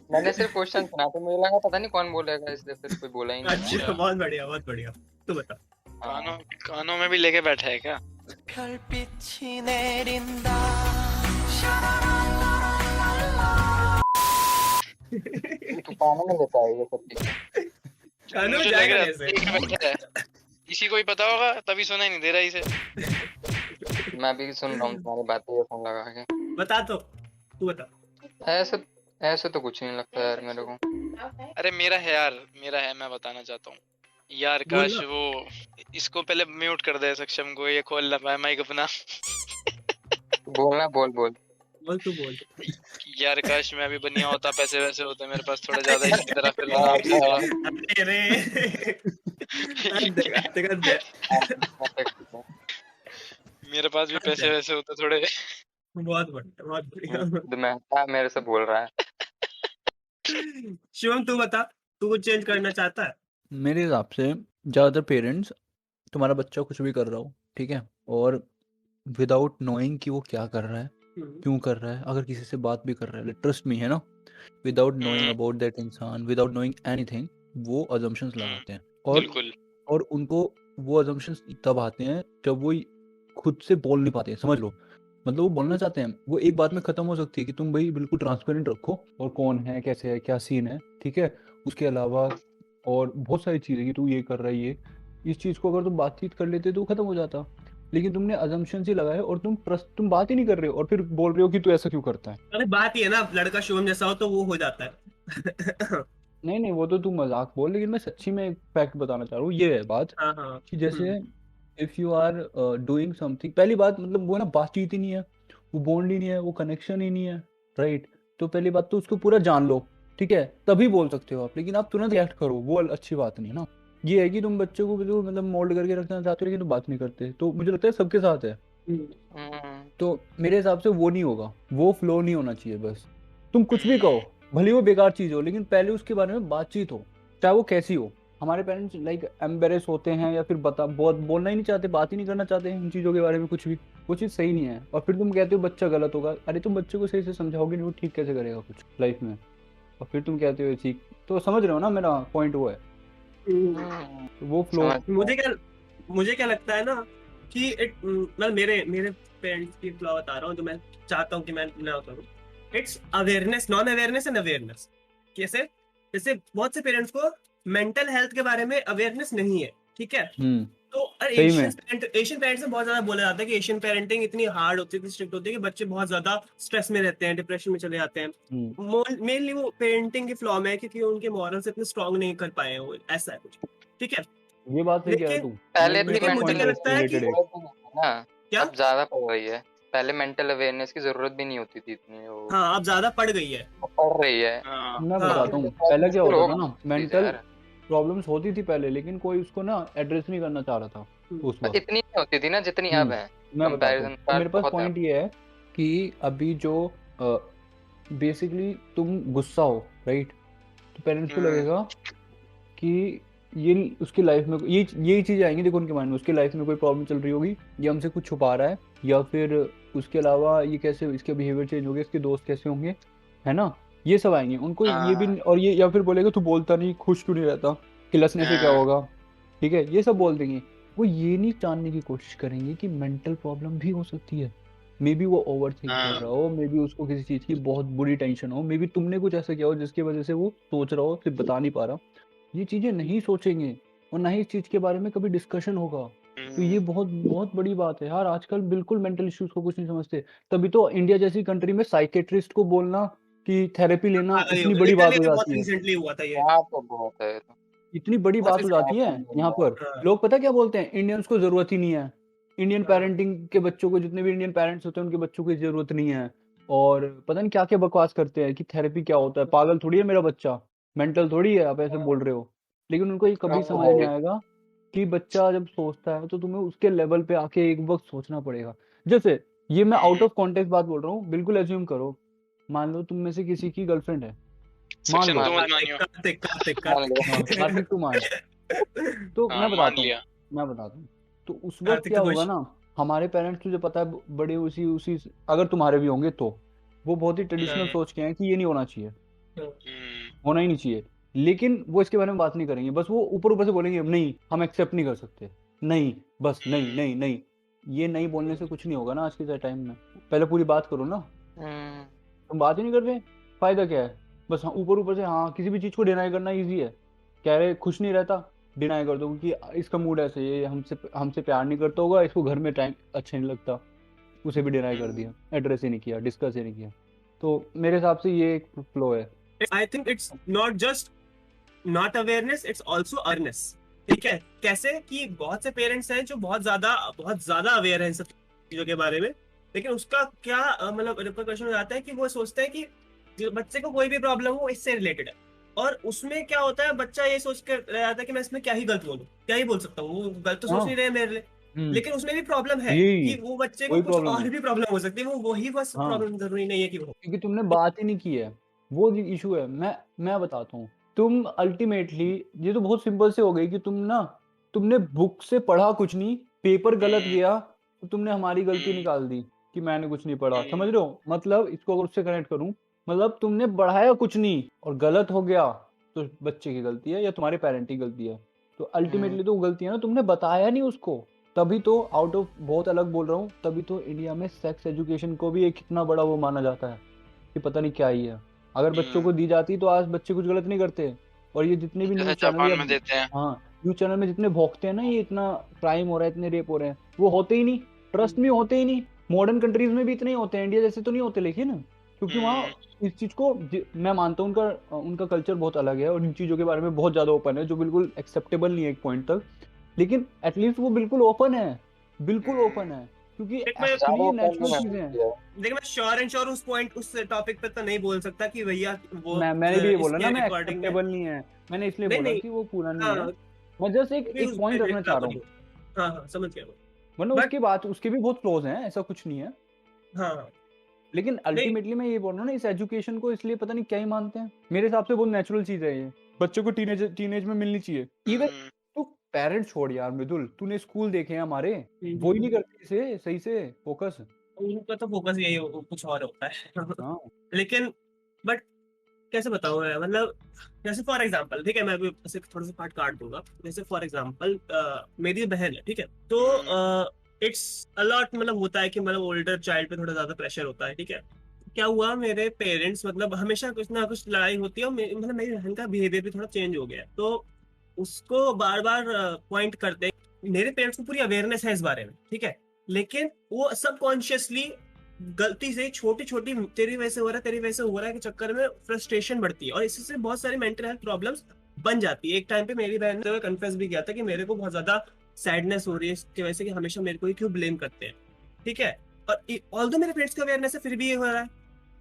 मैंने सिर्फ क्वेश्चन सुना, तो मुझे लगा पता नहीं कौन बोलेगा, इसलिए फिर कोई बोला ही नहीं। अच्छा बहुत बढ़िया बहुत बढ़िया, तू बता। कानों में भी लेके बैठा है क्या? 별빛이 내린다. तू कानों में लेता है ये सब चीजें। कानून मुझे लग जाएगा रहा कैसे? है लेके बैठा है। इसी को ही पता होगा, तभी सुनाई नहीं दे रहा इसे। मैं भी सुन रहा हूँ तुम्हारी बातें ईयरफोन लगा के। बता तो, तू बता। ऐसे ऐसे तो कुछ नहीं लगता यार मेरे को। अरे मेरा है यार, मेरा है, मैं बताना चाहता हूँ यार। काश बोलना। वो इसको पहले म्यूट कर दे सक्षम को, ये खोल ना पाए माइक अपना। बोलना, बोल बोल। बोल तू बोल। यार काश मैं भी बनिया होता, पैसे वैसे होते मेरे पास थोड़ा ज्यादा, इसकी तरह फिर हाँ, आपसे थोड़ा। अरे मेरे पास भी पैसे वैसे होते थोड़े। बहुत बढ़िया बहुत बढ़िया। मेहता मेरे से बोल रहा है। शिवम तू बता, तू कुछ चेंज करना चाहता है? मेरे हिसाब से ज़्यादातर पेरेंट्स, तुम्हारा बच्चा कुछ भी कर रहा हो, ठीक है, और विदाउट नोइंग कि वो क्या कर रहा है, क्यों कर रहा है, अगर किसी से बात भी कर रहा है, ट्रस्ट मी है ना, विदाउट नोइंग अबाउट दैट इंसान, विदाउट नोइंग एनीथिंग, वो अजम्पशंस लगाते हैं। बिल्कुल। और उनको वो अजम्पशंस तब आते हैं जब वो खुद से बोल नहीं पाते हैं, समझ लो। मतलब वो बोलना चाहते हैं, वो एक बात में खत्म हो सकती है कि तुम भाई बिल्कुल ट्रांसपेरेंट रखो, और कौन है, कैसे है, क्या सीन है, ठीक है। उसके अलावा और बहुत सारी चीज़ें कि तू ये कर रहा है, ये इस चीज़ को अगर तुम बातचीत कर लेते तो खत्म हो जाता। लेकिन तुमने अजम्पशंस ही लगाए और तुम बात ही नहीं कर रहे हो, और फिर बोल रहे हो कि तू ऐसा क्यों करता है। अरे बात ये है ना, लड़का शिवम जैसा हो तो वो हो जाता है। नहीं वो तो तू मजाक बोल, लेकिन मैं सच्ची में एक फैक्ट बताना चाह रहा हूँ, ये है बात हाँ हाँ कि जैसे if you are doing something, पहली बात मतलब वो ना बातचीत ही नहीं है, वो बॉन्ड ही नहीं है, वो कनेक्शन ही नहीं है, राइट। तो पहली बात तो उसको पूरा जान लो, ठीक है, तभी बोल सकते हो आप। लेकिन आप तुरंत रिएक्ट करो, वो अच्छी बात नहीं है ना। ये है कि तुम बच्चे को मतलब मोल्ड करके रखना चाहते हो लेकिन तुम बात नहीं करते, तो मुझे लगता है सबके साथ है। तो मेरे हिसाब से वो नहीं होगा, वो फ्लो नहीं होना चाहिए। बस तुम कुछ भी कहो, भले वो बेकार चीज़ हो, लेकिन पहले उसके बारे में बातचीत हो, चाहे वो कैसी हो। हमारे पेरेंट्स लाइक एम्बेरेस होते हैं या फिर बहुत बोलना ही नहीं चाहते, बात ही नहीं करना चाहते हैं इन चीज़ों के बारे में कुछ भी, वो चीज़ सही नहीं है। और फिर तुम कहते हो बच्चा गलत होगा, अरे तुम बच्चे को सही से समझाओगे नहीं, वो ठीक कैसे करेगा कुछ लाइफ में, और फिर तुम कहते हो ठीक। तो समझ रहे हो ना मेरा पॉइंट, वो है वो फ्लो। मुझे क्या लगता है ना कि मतलब मेरे पेरेंट्स की फ्लॉ बता रहा हूँ जो मैं चाहता हूँ कि मैं ना करूँ। It's awareness, non awareness and awareness. कैसे? जैसे बहुत से पेरेंट्स को मेंटल हेल्थ के बारे में अवेयरनेस नहीं है, ठीक है। हम्म, तो सही में। एशियन पेरेंट्स में बहुत ज्यादा बोला जाता है कि एशियन पेरेंटिंग इतनी हार्ड होती है, इतनी स्ट्रिक्ट होती है कि बच्चे बहुत ज्यादा स्ट्रेस में रहते हैं, डिप्रेशन में चले जाते हैं। मेनली वो पेरेंटिंग की फ्लॉ में है क्योंकि उनके मॉरल्स इतने स्ट्रांग नहीं कर पाए हैं वो, ऐसा है कुछ, ठीक है। ये बात सही कह रहा है लेकिन तू। पहले मेरे थी पास लेकिन मुझे पॉइंट क्या मेंटल लगता है कि रिलेटेड है। ना, क्या अब ज्यादा पड़ गई है। पहले मेंटल अवेयरनेस की जरूरत भी नहीं होती थी इतनी, वो हाँ अब ज्यादा पड़ गई है। पड़ रही है। हाँ मैं हाँ बताता हूँ, बहुत पहले क्या मुश्किल होता था होगा ना, चीज़ मेंटल यार। प्रॉब्लम्स होती थी पहले, लेकिन कोई उसको ना एड्रेस नहीं करना चाह रहा था उस वक्त। इतनी नहीं होती थी ना जितनी अब है। मैं बताता हूँ, कंपैरिजन तो मेरे पास बहुत है। पॉइंट ये है कि अभी जो बेसिकली तुम गुस्सा हो, राइट, तो पेरेंट्स को लगेगा कि ये उसकी लाइफ में यही चीज़ आएंगी, देखो उनके माइंड में, उसकी लाइफ में कोई प्रॉब्लम चल रही होगी, ये हमसे कुछ छुपा रहा है, या फिर उसके अलावा ये कैसे, इसके बिहेवियर चेंज हो गया, इसके दोस्त कैसे होंगे, है ना, ये सब आएंगे उनको। ये भी, और ये या फिर बोलेगा तू बोलता नहीं, खुश क्यों नहीं रहता, किलसने से क्या होगा, ठीक है, ये सब बोल देंगे। वो ये नहीं जानने की कोशिश करेंगे कि मेंटल प्रॉब्लम भी हो सकती है। मे बी वो ओवर थिंक कर रहा हो, मे बी उसको किसी चीज़ की बहुत बुरी टेंशन हो, मे बी तुमने कुछ ऐसा किया हो जिसकी वजह से वो सोच रहा हो, सिर्फ बता नहीं पा रहा। ये चीजें नहीं सोचेंगे और ना ही इस चीज के बारे में कभी डिस्कशन होगा। तो ये बहुत बहुत बड़ी बात है यार, आजकल बिल्कुल मेंटल इश्यूज को कुछ नहीं समझते। तभी तो इंडिया जैसी कंट्री में साइकेट्रिस्ट को बोलना कि थेरेपी लेना इतनी बड़ी बात इटली हो में बहुत जाती है। रिसेंटली हुआ था ये, यहाँ तो बहुत है। इतनी बड़ी बहुत बात हो जाती है यहाँ पर। हाँ। लोग पता क्या बोलते हैं, इंडियंस को जरूरत ही नहीं है, इंडियन हाँ। पेरेंटिंग के बच्चों को, जितने भी इंडियन पेरेंट्स होते हैं उनके बच्चों को जरूरत नहीं है। और पता नहीं क्या क्या बकवास करते हैं कि थेरेपी क्या होता है, पागल थोड़ी है मेरा बच्चा, मेंटल थोड़ी है, आप ऐसे बोल रहे हो। लेकिन उनको ये कभी समझ नहीं आएगा कि बच्चा जब सोचता है तो तुम्हें उसके लेवल पे आके एक वक्त सोचना पड़ेगा। जैसे ये मैं आउट ऑफ कॉन्टेक्स्ट बात बोल रहा हूँ, बिल्कुल एज्यूम करो, मान लो तुम में से किसी की गर्लफ्रेंड है, मान लो, कार्तिक तू मान, तो मैं बताता हूँ, तो उस वक्त क्या होगा ना, हमारे पेरेंट्स, तुझे पता है, बड़े उसी उसी अगर तुम्हारे भी होंगे तो वो बहुत ही ट्रेडिशनल सोच के हैं कि ये नहीं होना चाहिए, होना ही नहीं चाहिए। लेकिन वो इसके बारे में बात नहीं करेंगे, बस वो ऊपर ऊपर से बोलेंगे नहीं हम एक्सेप्ट नहीं कर सकते, नहीं बस नहीं नहीं नहीं। ये नहीं बोलने से कुछ नहीं होगा ना आज के टाइम में, पहले पूरी बात करो ना। तुम बात ही नहीं कर रहे, फायदा क्या है, बस ऊपर ऊपर से हाँ किसी भी चीज को डिनाई करना इजी है, कह रहे खुश नहीं रहता, डिनाई कर दो क्योंकि इसका मूड ऐसे, ये हमसे प्यार नहीं करता होगा, इसको घर में टाइम अच्छा नहीं लगता, उसे भी डिनाई कर दिया, एड्रेस ही नहीं किया, डिस्कस ही नहीं किया। तो मेरे हिसाब से ये एक फ्लो है। I think it's not just not awareness, it's also awareness, ठीक है। कैसे कि बहुत से पेरेंट्स हैं जो बहुत ज्यादा अवेयर हैं इन सब चीजों के बारे में, लेकिन उसका क्या मतलब रिपरकशन हो जाता है कि वो सोचते हैं कि बच्चे को कोई भी प्रॉब्लम हो इससे रिलेटेड है, और उसमें क्या होता है, बच्चा ये सोच कर रह जाता है कि मैं इसमें क्या ही गलत बोलूं, क्या ही बोल सकता हूँ, वो गलत तो सोच नहीं रहे मेरे लिए, लेकिन उसमें भी प्रॉब्लम है कि वो बच्चे को कुछ और भी प्रॉब्लम हो सकती है, वो वही बस प्रॉब्लम जरूरी नहीं है कि वो, क्योंकि तुमने बात ही नहीं की है, वो इशू है। मैं बताता हूँ, तुम अल्टीमेटली, ये तो बहुत सिंपल से हो गई कि तुमने बुक से पढ़ा कुछ नहीं, पेपर गलत गया तो तुमने हमारी गलती निकाल दी कि मैंने कुछ नहीं पढ़ा, समझ रहे हो, मतलब इसको अगर उससे कनेक्ट करूं, मतलब तुमने बढ़ाया कुछ नहीं और गलत हो गया तो बच्चे की गलती है या तुम्हारे पेरेंट की गलती है। तो अल्टीमेटली तो गलती है ना, तुमने बताया नहीं उसको। तभी तो आउट ऑफ, बहुत अलग बोल रहा हूँ, तभी तो इंडिया में सेक्स एजुकेशन को भी एक कितना बड़ा वो माना जाता है कि पता नहीं क्या ही है। अगर बच्चों को दी जाती तो आज बच्चे कुछ गलत नहीं करते। और ये जितने भी न्यूज चैनल, हाँ न्यूज चैनल में जितने भोंकते हैं ना, ये इतना क्राइम हो रहा है, इतने रेप हो रहे हैं, वो होते ही नहीं, ट्रस्ट में होते ही नहीं। मॉडर्न कंट्रीज में भी इतने ही होते हैं, इंडिया जैसे तो नहीं होते, लेकिन क्योंकि वहाँ इस चीज को, मैं मानता हूँ उनका कल्चर बहुत अलग है और इन चीजों के बारे में बहुत ज्यादा ओपन है, जो बिल्कुल एक्सेप्टेबल नहीं है एक पॉइंट तक, लेकिन एटलीस्ट वो बिल्कुल ओपन है, बिल्कुल ओपन है, क्योंकि एक्चुअली नेचुरल चीजें हैं। देखिए मैं श्योर एंड श्योर उस टॉपिक पे तो नहीं बोल सकता कि भैया वो, मैंने भी ये बोला ना, मैं एक्सेप्टेबल नहीं है, मैंने इसलिए बोला कि वो पूरा नहीं है, मैं जस्ट एक पॉइंट रखना चाह रहा हूँ। हाँ समझ गया, वरना उसकी बात, उसके भी बहुत फ्लॉज हैं, ऐसा कुछ नहीं है। हाँ लेकिन अल्टीमेटली मैं ये बोल रहा हूँ ना, इस एजुकेशन को इसलिए पता नहीं क्या ही मानते हैं, मेरे हिसाब से बहुत नेचुरल चीज है ये, बच्चों को टीनेज में मिलनी चाहिए। इवन तू पेरेंट्स छोड़ यार मृदुल, तूने स्कूल देखे हैं हमारे, वो ही नहीं करते इसे सही से फोकस, उनका तो फोकस यही कुछ और होता है। लेकिन बट कैसे बताऊं मैं, मतलब जैसे फॉर एग्जांपल, ठीक है, मैं ऐसे थोड़ा सा पार्ट काट दूंगा। जैसे फॉर एग्जांपल मेरी बहन है, ठीक है, तो इट्स अलॉट, मतलब होता है कि मतलब ओल्डर चाइल्ड पे थोड़ा ज्यादा प्रेशर होता है, ठीक है। क्या हुआ, मेरे पेरेंट्स मतलब हमेशा कुछ ना कुछ लड़ाई होती है, और मतलब मेरी बहन का बिहेवियर भी थोड़ा चेंज हो गया। तो उसको बार-बार पॉइंट करते हैं। मेरे पेरेंट्स को पूरी अवेयरनेस है इस बारे में, ठीक है? लेकिन वो सबकॉन्शियसली गलती से छोटी-छोटी तेरी वजह से हो रहा है, तेरी वजह से हो रहा है के चक्कर में फ्रस्ट्रेशन बढ़ती है और इसी से बहुत सारी मेंटल हेल्थ प्रॉब्लम्स बन जाती है। एक टाइम पे मेरी बहन ने कन्फेस भी किया था कि मेरे को बहुत ज़्यादा सैडनेस हो रही है इसकी वजह से कि हमेशा मेरे को ही क्यों ब्लेम करते हैं, ठीक है? और ऑल्दो मेरे पेरेंट्स को अवेयरनेस है फिर भी ये हो रहा है।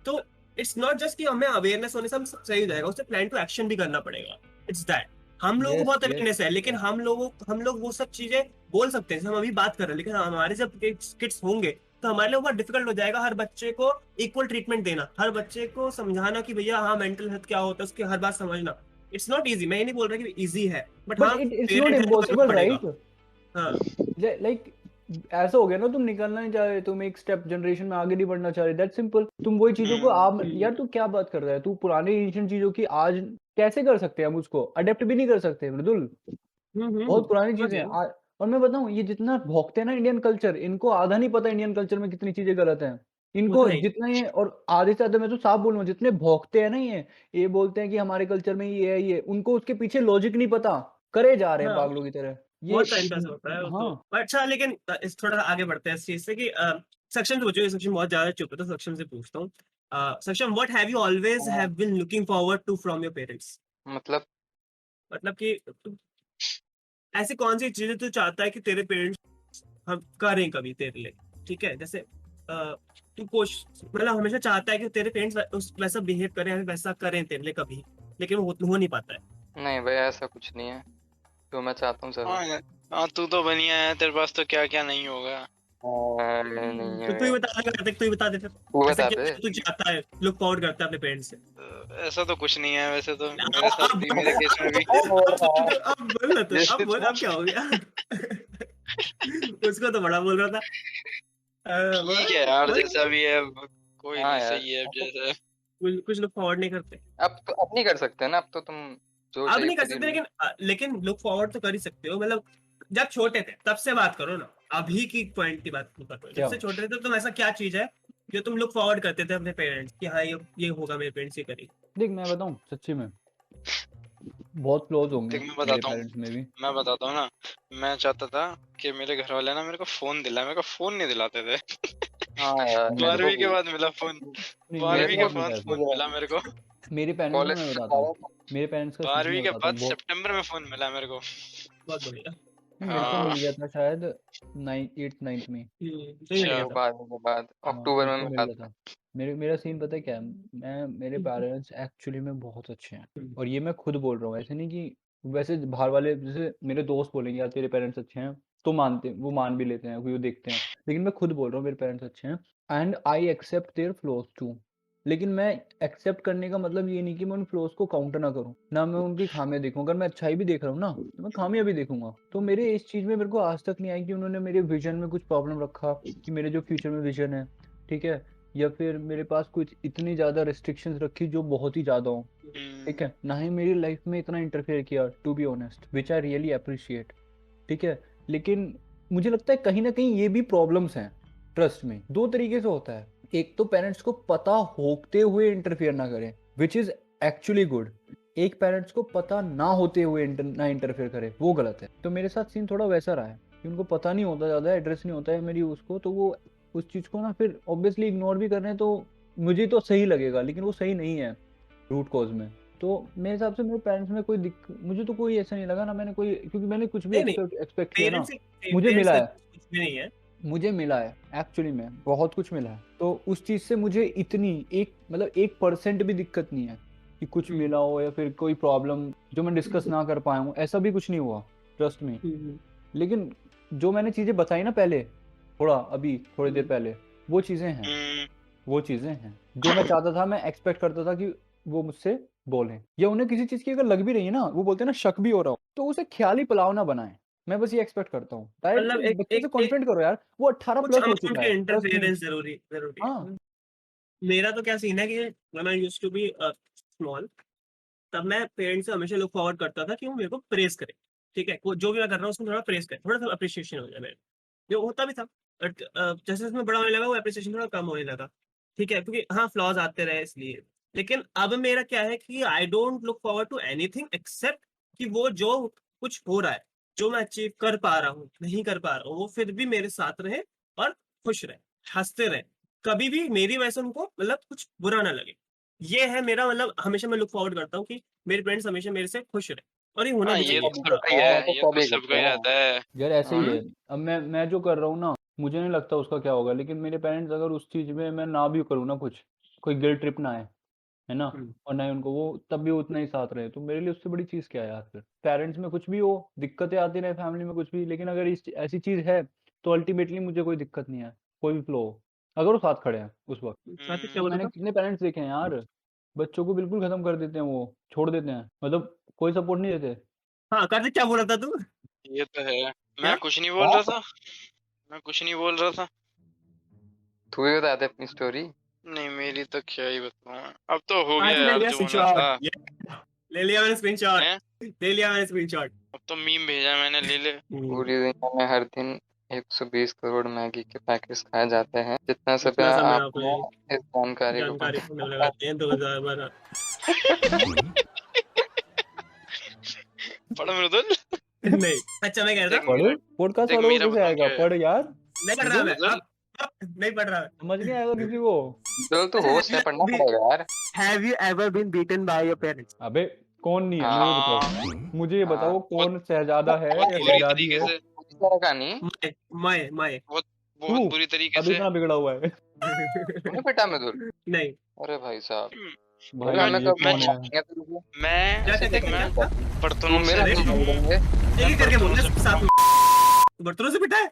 तो इट्स नॉट जस्ट कि हमें अवेयरनेस होने से हम सब सही हो जाएगा, उससे प्लान टू एक्शन भी करना पड़ेगा। इट्स दैट हम लोगों को यस बहुत यस अवेयरनेस है, लेकिन हम लोग वो सब चीजें बोल सकते हैं जैसे हम अभी बात कर रहे हैं, लेकिन हमारे जब किड्स होंगे तो हमारे लिए बहुत डिफिकल्ट हो जाएगा हर बच्चे को इक्वल ट्रीटमेंट देना, हर बच्चे को समझाना कि भैया हाँ मेंटल हेल्थ क्या होता है उसकी हर बात समझना। इट्स नॉट इजी, मैं ये नहीं बोल रहा कि इजी है, बट बट हाँ इट्स नॉट पेरेंट है तो करना इम्पॉसिबल पड़ेगा। राइट। हाँ लाइक ऐसा हो गया ना, तुम निकलना नहीं चाह रहे, तुम एक स्टेप जनरेशन में आगे नहीं बढ़ना चाह रहे, दैट सिंपल। तुम वही चीजों को आप यार तू क्या बात कर रहा है, तू पुराने एंशिएंट चीजों की आज कैसे कर सकते हैं, हम उसको अडेप्ट भी नहीं कर सकते मृदुल। बहुत पुरानी समझ चीजें हैं गया। और मैं बताऊं ये जितना भोंकते हैं ना इंडियन कल्चर, इनको आधा नहीं पता इंडियन कल्चर में कितनी चीजें गलत हैं। वो तो इनको है ही। जितना ये और आधे से ज्यादा मैं तो साफ बोलूंगा, जितने भोंकते हैं ना ये बोलते हैं कि हमारे कल्चर में ये है, ये उनको उसके पीछे लॉजिक नहीं पता, करे जा रहे हैं हाँ पागलों की तरह ये। बहुत टाइम पास होता है वो तो। हाँ अच्छा लेकिन इस थोड़ा सा आगे बढ़ते हैं इस चीज से कि सक्षम से पूछो, सक्षम बहुत ज्यादा चुप है तो सक्षम से पूछता हूँ। Saksham what have you always हाँ, have been looking forward to from your parents? मतलब मतलब कि ऐसी कौन सी चीजें तू चाहता है कि तेरे पेरेंट्स हम करें कभी तेरे लिए, ठीक है? जैसे तू कोशिश मतलब हमेशा चाहता है कि तेरे पेरेंट्स वैसा बिहेव करें वैसा करें तेरे लिए कभी, लेकिन वो हो नहीं पाता है। नहीं भाई ऐसा कुछ नहीं है, जो मैं चाहता हूँ सब है। हाँ यार, हाँ तू तो बढ़िया है, तेरे पास तो क्या क्या नहीं होगा। नहीं तो तू ही है, बता दे, तू ही बता दे फिर। वो ऐसा बता क्या दे। तू चाहता है, लुक फॉरवर्ड करता है अपने पेरेंट्स से? ऐसा तो कुछ नहीं है वैसे तो मेरे अब साथ भी, मेरे केस में भी। अब बोल ना, तो जैसे अब बोल, अब क्या हो गया? उसको तो बड़ा बोल रहा था। ठीक है यार, बोल जैसा भी है कोई हाँ नहीं, यार, सही है जैसे। कुछ लोग फॉरवर्ड नहीं करते। अब नहीं कर सकते ना, अब तो तुम जो अब चाहिए नहीं कर खुद ही सकते, लो। लेकिन लुक फॉरवर्ड तो कर ही सकते हो। मतलब जब छोटे थे तब से बात करो ना, अभी की पॉइंट की बात करो। जब क्या से छोटे थे तो तुम ऐसा क्या चीज है जो तुम लुक फॉरवर्ड करते थे अपने पेरेंट्स कि हाँ ये होगा, मेरे पेरेंट्स ये करेंगे? देख मैं बताऊं सच्ची में बहुत क्लोज होंगे देख मैं मेरे बताता हूँ, पेरेंट्स में भी। मैं बताता हूँ ना, मैं चाहता था कि मेरे घर वाले ना मेरे को फोन दिलाए, मेरे को फोन नहीं दिलाते थे। हाँ यार, मेरे को 12वीं के भी बाद मिला फोन, नहीं मेरे 12वीं के साथ नहीं था बाद ऐसा। फोन मिला मेरे को। मेरे पेरेंट्स ना कॉलेज मैं से बताता हूँ, आया था। मेरे पेरेंट्स का सीन 12वीं मैं के बताता बाद हूँ बहुत। सितंबर में फोन मिला मेरे को। बहुत बढ़िया। नहीं मेरे को हाँ मिल गया था शायद 8th 9th में। तो ही मिल गया अच्छा, वो था। बाद हाँ अक्टूबर मेरे में को मिल मिला गया था। था। मेरा सीन पता है क्या है, मेरे पेरेंट्स एक्चुअली में बहुत अच्छे हैं और ये मैं खुद बोल रहा हूँ, ऐसे नहीं कि वैसे बाहर वाले जैसे मेरे दोस्त बोलेंगे यार तेरे पेरेंट्स अच्छे हैं तो वो मान भी लेते हैं, वो देखते हैं, लेकिन मैं खुद बोल रहा हूँ मेरे पेरेंट्स अच्छे हैं and I accept their flaws too. लेकिन मैं एक्सेप्ट करने का मतलब ये नहीं कि मैं उन फ्लॉज को काउंटर ना करूँ, ना मैं उनकी खामियां देखूं। अगर मैं अच्छाई भी देख रहा हूँ ना तो मैं खामियां भी देखूंगा। तो मेरे इस चीज में मेरे को आज तक नहीं आई कि उन्होंने मेरे विजन में कुछ प्रॉब्लम रखा कि मेरे जो फ्यूचर में विजन है, ठीक है, या फिर मेरे पास कुछ इतनी ज़्यादा रिस्ट्रिक्शंस रखी जो बहुत ही ज़्यादा हो, ठीक है, ना ही मेरी लाइफ में इतना इंटरफेयर किया to be honest, which I really appreciate, ठीक है। लेकिन मुझे लगता है कहीं ना कहीं ये भी प्रॉब्लम्स हैं ट्रस्ट में। दो तरीके से होता है, एक तो पेरेंट्स को पता होते हुए इंटरफेयर ना करें विच इज एक्चुअली गुड, एक पेरेंट्स को पता ना होते हुए ना इंटरफेयर करे वो गलत है। तो मेरे साथ सीन थोड़ा वैसा रहा है कि उनको पता नहीं होता, ज़्यादा एड्रेस नहीं होता है मेरी उसको, तो वो उस चीज़ को ना फिर ऑब्वियसली इग्नोर भी कर रहे हैं, तो मुझे तो सही लगेगा लेकिन वो सही नहीं है रूट कॉज में। तो मेरे हिसाब से मेरे पेरेंट्स में कोई मुझे तो कोई ऐसा नहीं लगा ना, मैंने कोई, क्योंकि मैंने कुछ भी नहीं नहीं, एक्सपेक्ट किया ना पेरेंट्स मुझे पेरेंट्स मिला का है, कुछ भी नहीं है। मुझे मिला है एक्चुअली में बहुत कुछ मिला है। तो उस चीज़ से मुझे इतनी एक मतलब 1% भी दिक्कत नहीं है कि कुछ मिला हो या फिर कोई प्रॉब्लम जो मैं डिस्कस ना कर पाया हूँ, ऐसा भी कुछ नहीं हुआ ट्रस्ट में। लेकिन जो मैंने चीज़ें बताई ना पहले, अभी थोड़ी देर पहले, वो चीज़ें हैं, वो चीज़ें हैं जो मैं चाहता था, मैं एक्सपेक्ट करता था कि वो मुझसे बोलें, या उन्हें किसी चीज़ की अगर लग भी रही है ना, वो बोलते हैं ना शक भी हो रहा हो, तो उसे ख्याली पुलाव ना बनाएं। मैं बस ये एक्सपेक्ट करता हूँ, मतलब डायरेक्ट एक बच्चे से एक एक कॉन्फ्रेंट करो यार, वो 18 कुछ प्लस हो अमाउंट चुका के है, ट्रस्ट मी। इंटरफेरेंस जरूरी जरूरी है। हाँ मेरा तो क्या सीन है कि when I used to be small, तब मैं पेरेंट्स से हमेशा लुक फॉरवर्ड करता था कि वो मेरे को प्रेज करे, ठीक है? जो भी मैं कर रहा हूँ उसमें थोड़ा प्रेज करे, थोड़ा सा अप्रिशिएशन हो जाए मेरे, जो होता भी था। बट जैसे जैसे मैं बड़ा होने लगा वो अप्रिशिएशन थोड़ा कम होने लगा, ठीक है? क्योंकि हाँ फ्लॉज आते रहे इसलिए। लेकिन अब मेरा क्या है कि I don't look forward to anything except कि वो जो कुछ हो रहा है, जो मैं अचीव कर पा रहा हूँ, नहीं कर पा रहा हूँ, वो फिर भी मेरे साथ रहे और खुश रहे, हँसते रहे। कभी भी मेरी वजह से उनको मतलब कुछ बुरा ना लगे। ये है मेरा मतलब हमेशा मैं लुक फॉरवर्ड करता हूँ कि मेरे फ्रेंड्स हमेशा मेरे से खुश रहे और ये होना भी ये चाहिए। तो सबका ही है, ये तो सबका ही रहता है। यार ऐसे ही हाँ। है। अब मैं जो कर रहा हूँ ना, मुझे नहीं लगता उसका क्या होगा, लेकिन मेरे पेरेंट्स अगर उस चीज़ में मैं ना भी करूँ ना कुछ, कोई गिल्ट ट्रिप ना आए, है ना? और ना ही उनको, वो तब भी उतना ही साथ रहे, तो मेरे लिए उससे बड़ी चीज़ क्या है यार फिर? पेरेंट्स में कुछ भी हो, दिक्कतें आती रहें फैमिली में कुछ भी, लेकिन अगर ऐसी चीज़ है, तो अल्टीमेटली मुझे कोई दिक्कत नहीं है, कोई भी फ्लो हो, अगर वो साथ खड़े हैं उस वक़्त। साथ ही क्या बोल रहा मैंने था? कितने पेरेंट्स देखे हैं यार, बच्चों को बिल्कुल खत्म कर देते हैं, वो छोड़ देते हैं, मतलब कोई सपोर्ट नहीं देते। हाँ, कार्तिक क्या बोल रहा था तू? ये तो है। क्या? मैं कुछ नहीं बोल रहा था, मैं कुछ नहीं बोल रहा था। तू ही बता दे अपनी स्टोरी। नहीं, मेरी तो क्या ही बताऊं मैं। अब तो हो आज गया ले यार लिया जो होना स्क्रीनशॉट, था। ले लिया मैंने स्क्रीनशॉट, हैं? ले लिया मैंने स्क्रीनशॉट। अब तो मीम भेजा मैंने, ले ले। पूरी दुनिया में हर दिन 120 करोड़ मैगी के पैकेट्स खाए जाते हैं। जितना समय इतना समय आप आपने इस जानकारी को जानकारी को लगाते हैं 2012। पढ़ मृदुल। नहीं, अच्छा मैं कह रहा था, पढ़, पॉडकास्ट देख वालों को मेरा कैसे बताऊं आएगा? क्या है। पढ़ यार, नहीं पढ़ रहा मैं, मृदुल, अब नहीं पढ़ रहा मैं। समझ नहीं आएगा किसी को। चल तू होस्ट है, पढ़ना पड़ेगा यार। Have you ever been beaten by your parents? अबे कौन नहीं है, मुझे ये बताओ, हाँ, मुझे ये बताओ, कौन शहजादा है बहुत या बुरी शहजादी तरीके है? से, इस तरह का नहीं। मैं बहुत तू बुरी तरीके अभी से। इतना बिगड़ा हुआ है। तूने पिटा मृदुल? नहीं, अरे भाई साहब, भाई हमें ये तो कौन है? मैं क्या क्या मैं क्या? बर्तनों तुम से मेरा अरे, बोल देंगे। एक ही करके बोलना साथ में। बर्तनों से पिटा है?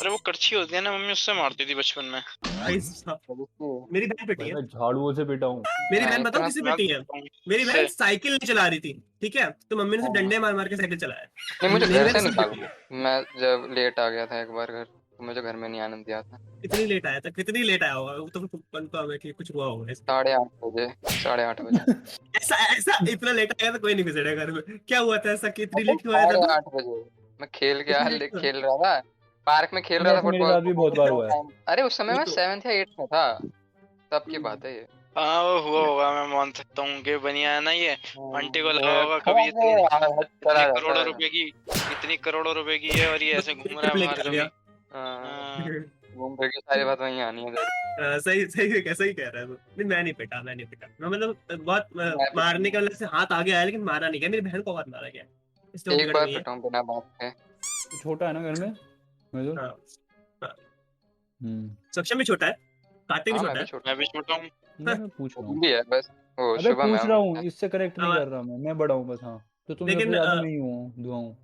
अरे वो कड़छी होती है ना, मम्मी उससे मारती थी बचपन में। भाई साहब, मेरी बहन पिटी भाई है। मैं झाड़ुओं से पिटा हूँ। मेरी बहन नहीं, बताऊं इतना किससे मैं पिटी है? बताऊं मेरी बहन उससे। साइकिल नहीं चला रही थी, ठीक है, तो मम्मी ने उसे डंडे मार मार के साइकिल चलाया। नहीं, मुझे मेरी घर बहन से इससे निकाल पिटी है। दिया। मैं जब लेट आ गया था एक बार घर, तो मुझे घर में नहीं आने दिया था। कितनी लेट आया था, कितनी लेट आया होगा, वो तो कंफर्म है कि कुछ हुआ होगा इसमें। 8:30 बजे, 8:30 बजे। ऐसा ऐसा इतना लेट आया तो कोई नहीं घुसेगा घर में। क्या हुआ था ऐसा कि इतनी लेट क्यों आया था तू? 8:30 बजे मैं खेल इतनी लेट गया, क्यों? खेल रहा था पार्क में, खेल अरे रहा था ऐसे मेरे फुटबॉल। साथ भी बहुत बार हुआ है। अरे उस समय वो मैं तो 7th या 8th में था, तब की बात है ये। हाँ वो हुआ होगा, मैं मान सकता हूँ कि बनिया है ना ये। आंटी को लगा होगा अरे कभी इतनी चला जाता करोड़ों है। रुपए की, इतनी करोड़ों रुपए की है और ये ऐसे घूम रहा है बाहर कभी। हाँ, हाँ, घूम फिर के सारी बात वहीं आनी है। सही सही कैसा ही कह रहा है तू। नहीं मैं नहीं पिटा, मैं नहीं पिटा। मैं मतलब बहुत मारने के वजह से हाथ आगे आया लेकिन मारा नहीं गया। मेरी बहन को बहुत मारा गया, इसलिए वो एक बिगड़ बार गई है। पिटा हूं बिना बात के। छोटा है ना घर में मृदुल? हाँ, हाँ। हम्म, सक्षम भी छोटा है, कार्तिक भी हाँ, छोटा मैं भी है। छोटा मैं भी छोटा हूँ। मैं पूछ रहा हूँ। भी है बस। वो अबे शुभम पूछ है। रहा हूँ, इससे करेक्ट नहीं हाँ, कर रहा मैं बड़ा हूँ बस। हाँ, तो तुम मेरे लेकिन से ज्यादा नहीं हुआ दुआ हूँ।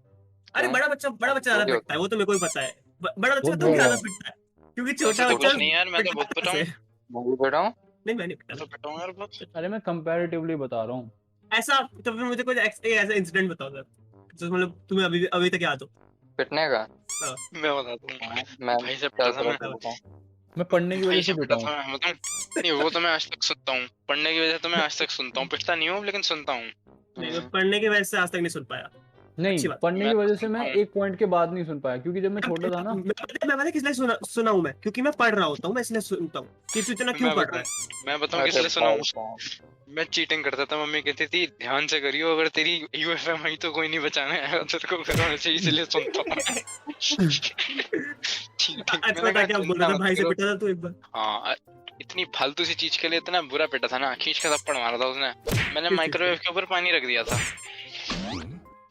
अरे क्यों? बड़ा बच्चा ज्यादा छोटे पिटता है, वो तो मेरे को भी पता है। बड़ा बच्चा बहुत तुम ज्यादा बड़ा। पिटता है क्योंकि ऐसा छोटा तो बच्चा कुछ नहीं यार, मैं तो बहुत पिटता पिटा हूँ। है। मैं भी पिटा हूं। नहीं मैं नहीं मैं पिटा। तो पिटा हूँ यार बहुत। अरे मैं कंपैरेटिवली बता रहा हूँ। ऐसा तो फिर मुझे कुछ ऐसा इंसिडेंट बताओ सर, जो मतलब तुम्हें अभी अभी तक याद हो। पिटने का मैं बताता हूँ। मैं भाई से क्या पिटा था मैं। तरह बताऊं। मैं पढ़ने की भाई वजह से से पिटा पिटा था हूँ। मैं बताऊँ। नहीं वो तो मैं आज तक सुनता हूँ, पढ़ने की वजह से तो मैं आज तक सुनता हूँ। पिटता नहीं हूँ लेकिन सुनता हूँ। नहीं, मैं पढ़ने की वजह से आज तक नहीं सुन पाया। अच्छी नहीं, बात। पढ़ने मैं की तो वजह से सुनता मैं हूँ। एक पॉइंट के बाद नहीं सुन पाया, क्योंकि जब मैं छोटा था ना। मैं पता किस लिए सुना हूँ मैं, क्योंकि मैं पढ़ रहा होता हूँ, मैं इसलिए सुनता हूँ कि तू इतना क्यों पढ़ रहा है। मैं बताऊँ किस लिए सुना हूँ। मैं चीटिंग करता था, मम्मी कहती थी ध्यान से करियो, अगर तेरी यूएफएम आई तो कोई नहीं बचाने आएगा तेरे को घर में से, इसलिए सुनता हूँ मैं। चीटिंग अच्छा बता क्या बोल रहा था, भाई से पिटा था तू एक बार? हाँ, इतनी फालतू सी चीज के लिए इतना बुरा पिटा था ना, खींच के थप्पड़ मारा था उसने। मैंने किस माइक्रोवेव के ऊपर पानी रख दिया था।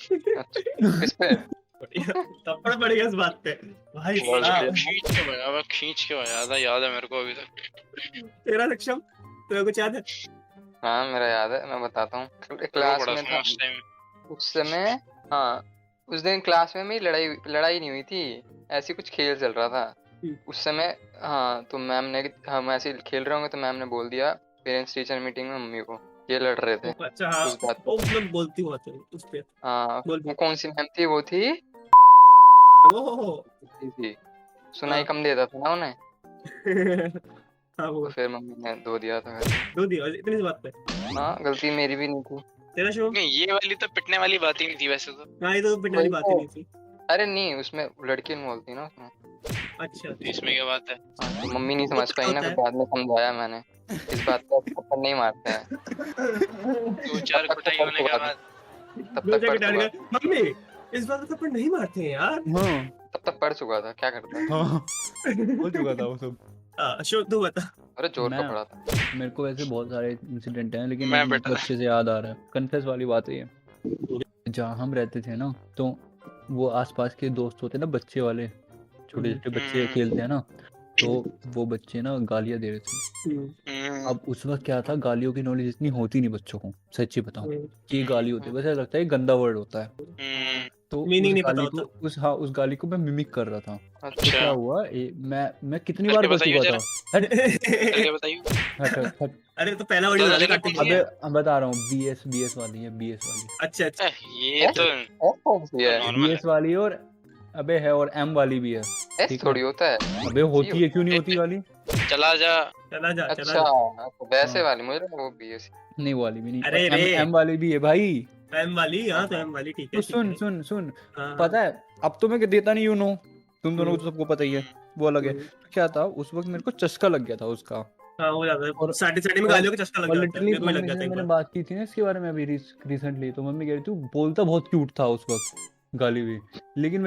किस पे? थप्पड़ पड़ गया इस बात पे भाई और साहब। खींच के बजाया था, याद है मेरे को अभी तक। तेरा सक्षम तेरे कुछ याद है? हाँ मेरा याद है, मैं बताता हूँ। क्लास में था उस समय। हाँ, उस दिन क्लास में मेरी लड़ाई नहीं हुई थी, ऐसी कुछ खेल चल रहा था उस समय। हाँ, तो मैम ने, हम ऐसे खेल रहे होंगे तो मैम ने बोल दिया पेरेंट्स टीचर मीटिंग में मम्मी को, ये लड़ रहे थे अच्छा हाँ, उस बात वो मैं बोलती हूँ उस पे। हाँ, बोल वो कौन सी मैम थी? वो थी वो सुनाई हाँ। कम देता था ना उन्हें, हाँ वो तो फिर मम्मी ने धो दिया था। दो दिया इतनी सी बात पे। हाँ, गलती मेरी भी नहीं थी। तेरा शो नहीं, ये वाली तो पिटने वाली बात ही नहीं थी वैसे तो। हाँ, ये तो पिटने वाली बात ही नहीं थी। अरे नहीं, उसमें लड़की इन्वॉल्व थी ना उसमें। अच्छा तो इसमें क्या बात है? हाँ, तो मम्मी नहीं समझ पाई ना, फिर बाद में समझाया मैंने इस बात का थप्पड़ नहीं मारते हैं। 2-4 कुटाई होने के बाद तब दो तक जगह डाल पढ़ते गया मम्मी इस बार तो अपन नहीं मारते हैं यार। हाँ तब तक पढ़ चुका था, क्या करता? हाँ हो चुका था वो सब। अशोक तू बता। अरे जोर का मैं पढ़ा था। मेरे को वैसे बहुत सारे इंसिडेंट हैं, लेकिन मैं एक मेरे को बेटा अच्छे से याद आ रहा है। कन्फेस वाली बात है ये। जहाँ हम रहते थे ना, तो वो आसपास के दोस्त होते ना बच्चे वाले, छोटे छोटे बच्चे खेलते हैं ना, तो वो बच्चे ना गालियाँ दे रहे थे। अब उस वक्त क्या था, गालियों की नॉलेज इतनी होती नहीं बच्चों को, सच्ची बताऊं कि ये गाली होती है, बस ऐसा लगता है गंदा वर्ड होता है। तो मीनिंग उस नहीं पता गाली होता। को उस गाली को मैं मिमिक कर रहा था। तो अच्छा। क्या हुआ, मैं कितनी करके बार कर बताइए चुका जरा। था। करके बताइए। हट हट हट। अरे तो पहला ऑडियो पता डाले चला काटे कौन सी अबे है? बता रहा हूँ, बीएस वाली है, बीएस वाली। अच्छा अच्छा। ये तो कौन सी है? नॉर्मल है। बीएस वाली और अबे है, और एम वाली भी है। एस ठीक थोड़ी है, होता है। अबे होती है, क्यों नहीं होती वाली। चला जा। चला जा चला अच्छा, जा। तो वैसे हाँ। वाली मुझे लगा वो बीएस। नहीं वो वाली भी नहीं, अरे और रे। एम वाली भी है भाई। एम वाली, हाँ तो एम वाली ठीक तो है ठीक सुन है। सुन सुन, हाँ पता है अब तो मैं देता नहीं, तुम दोनों को तो हम्म, सबको पता ही है, वो अलग है। तो क्या था, उस वक्त मेरे को चस्का लग गया था उसका। हाँ हो जाता है, और साढ़े साढ़े में और, गालियों का चस्का लग जाता है, लिटरली मेरे को भी लग मम्मी जाता से है एक मैंने बार। बात की थी ना इसके बारे में अभी रिसेंटली, तो मम्मी कह रही थी बोलता बहुत क्यूट था उस वक्त, गाली भी। लेकिन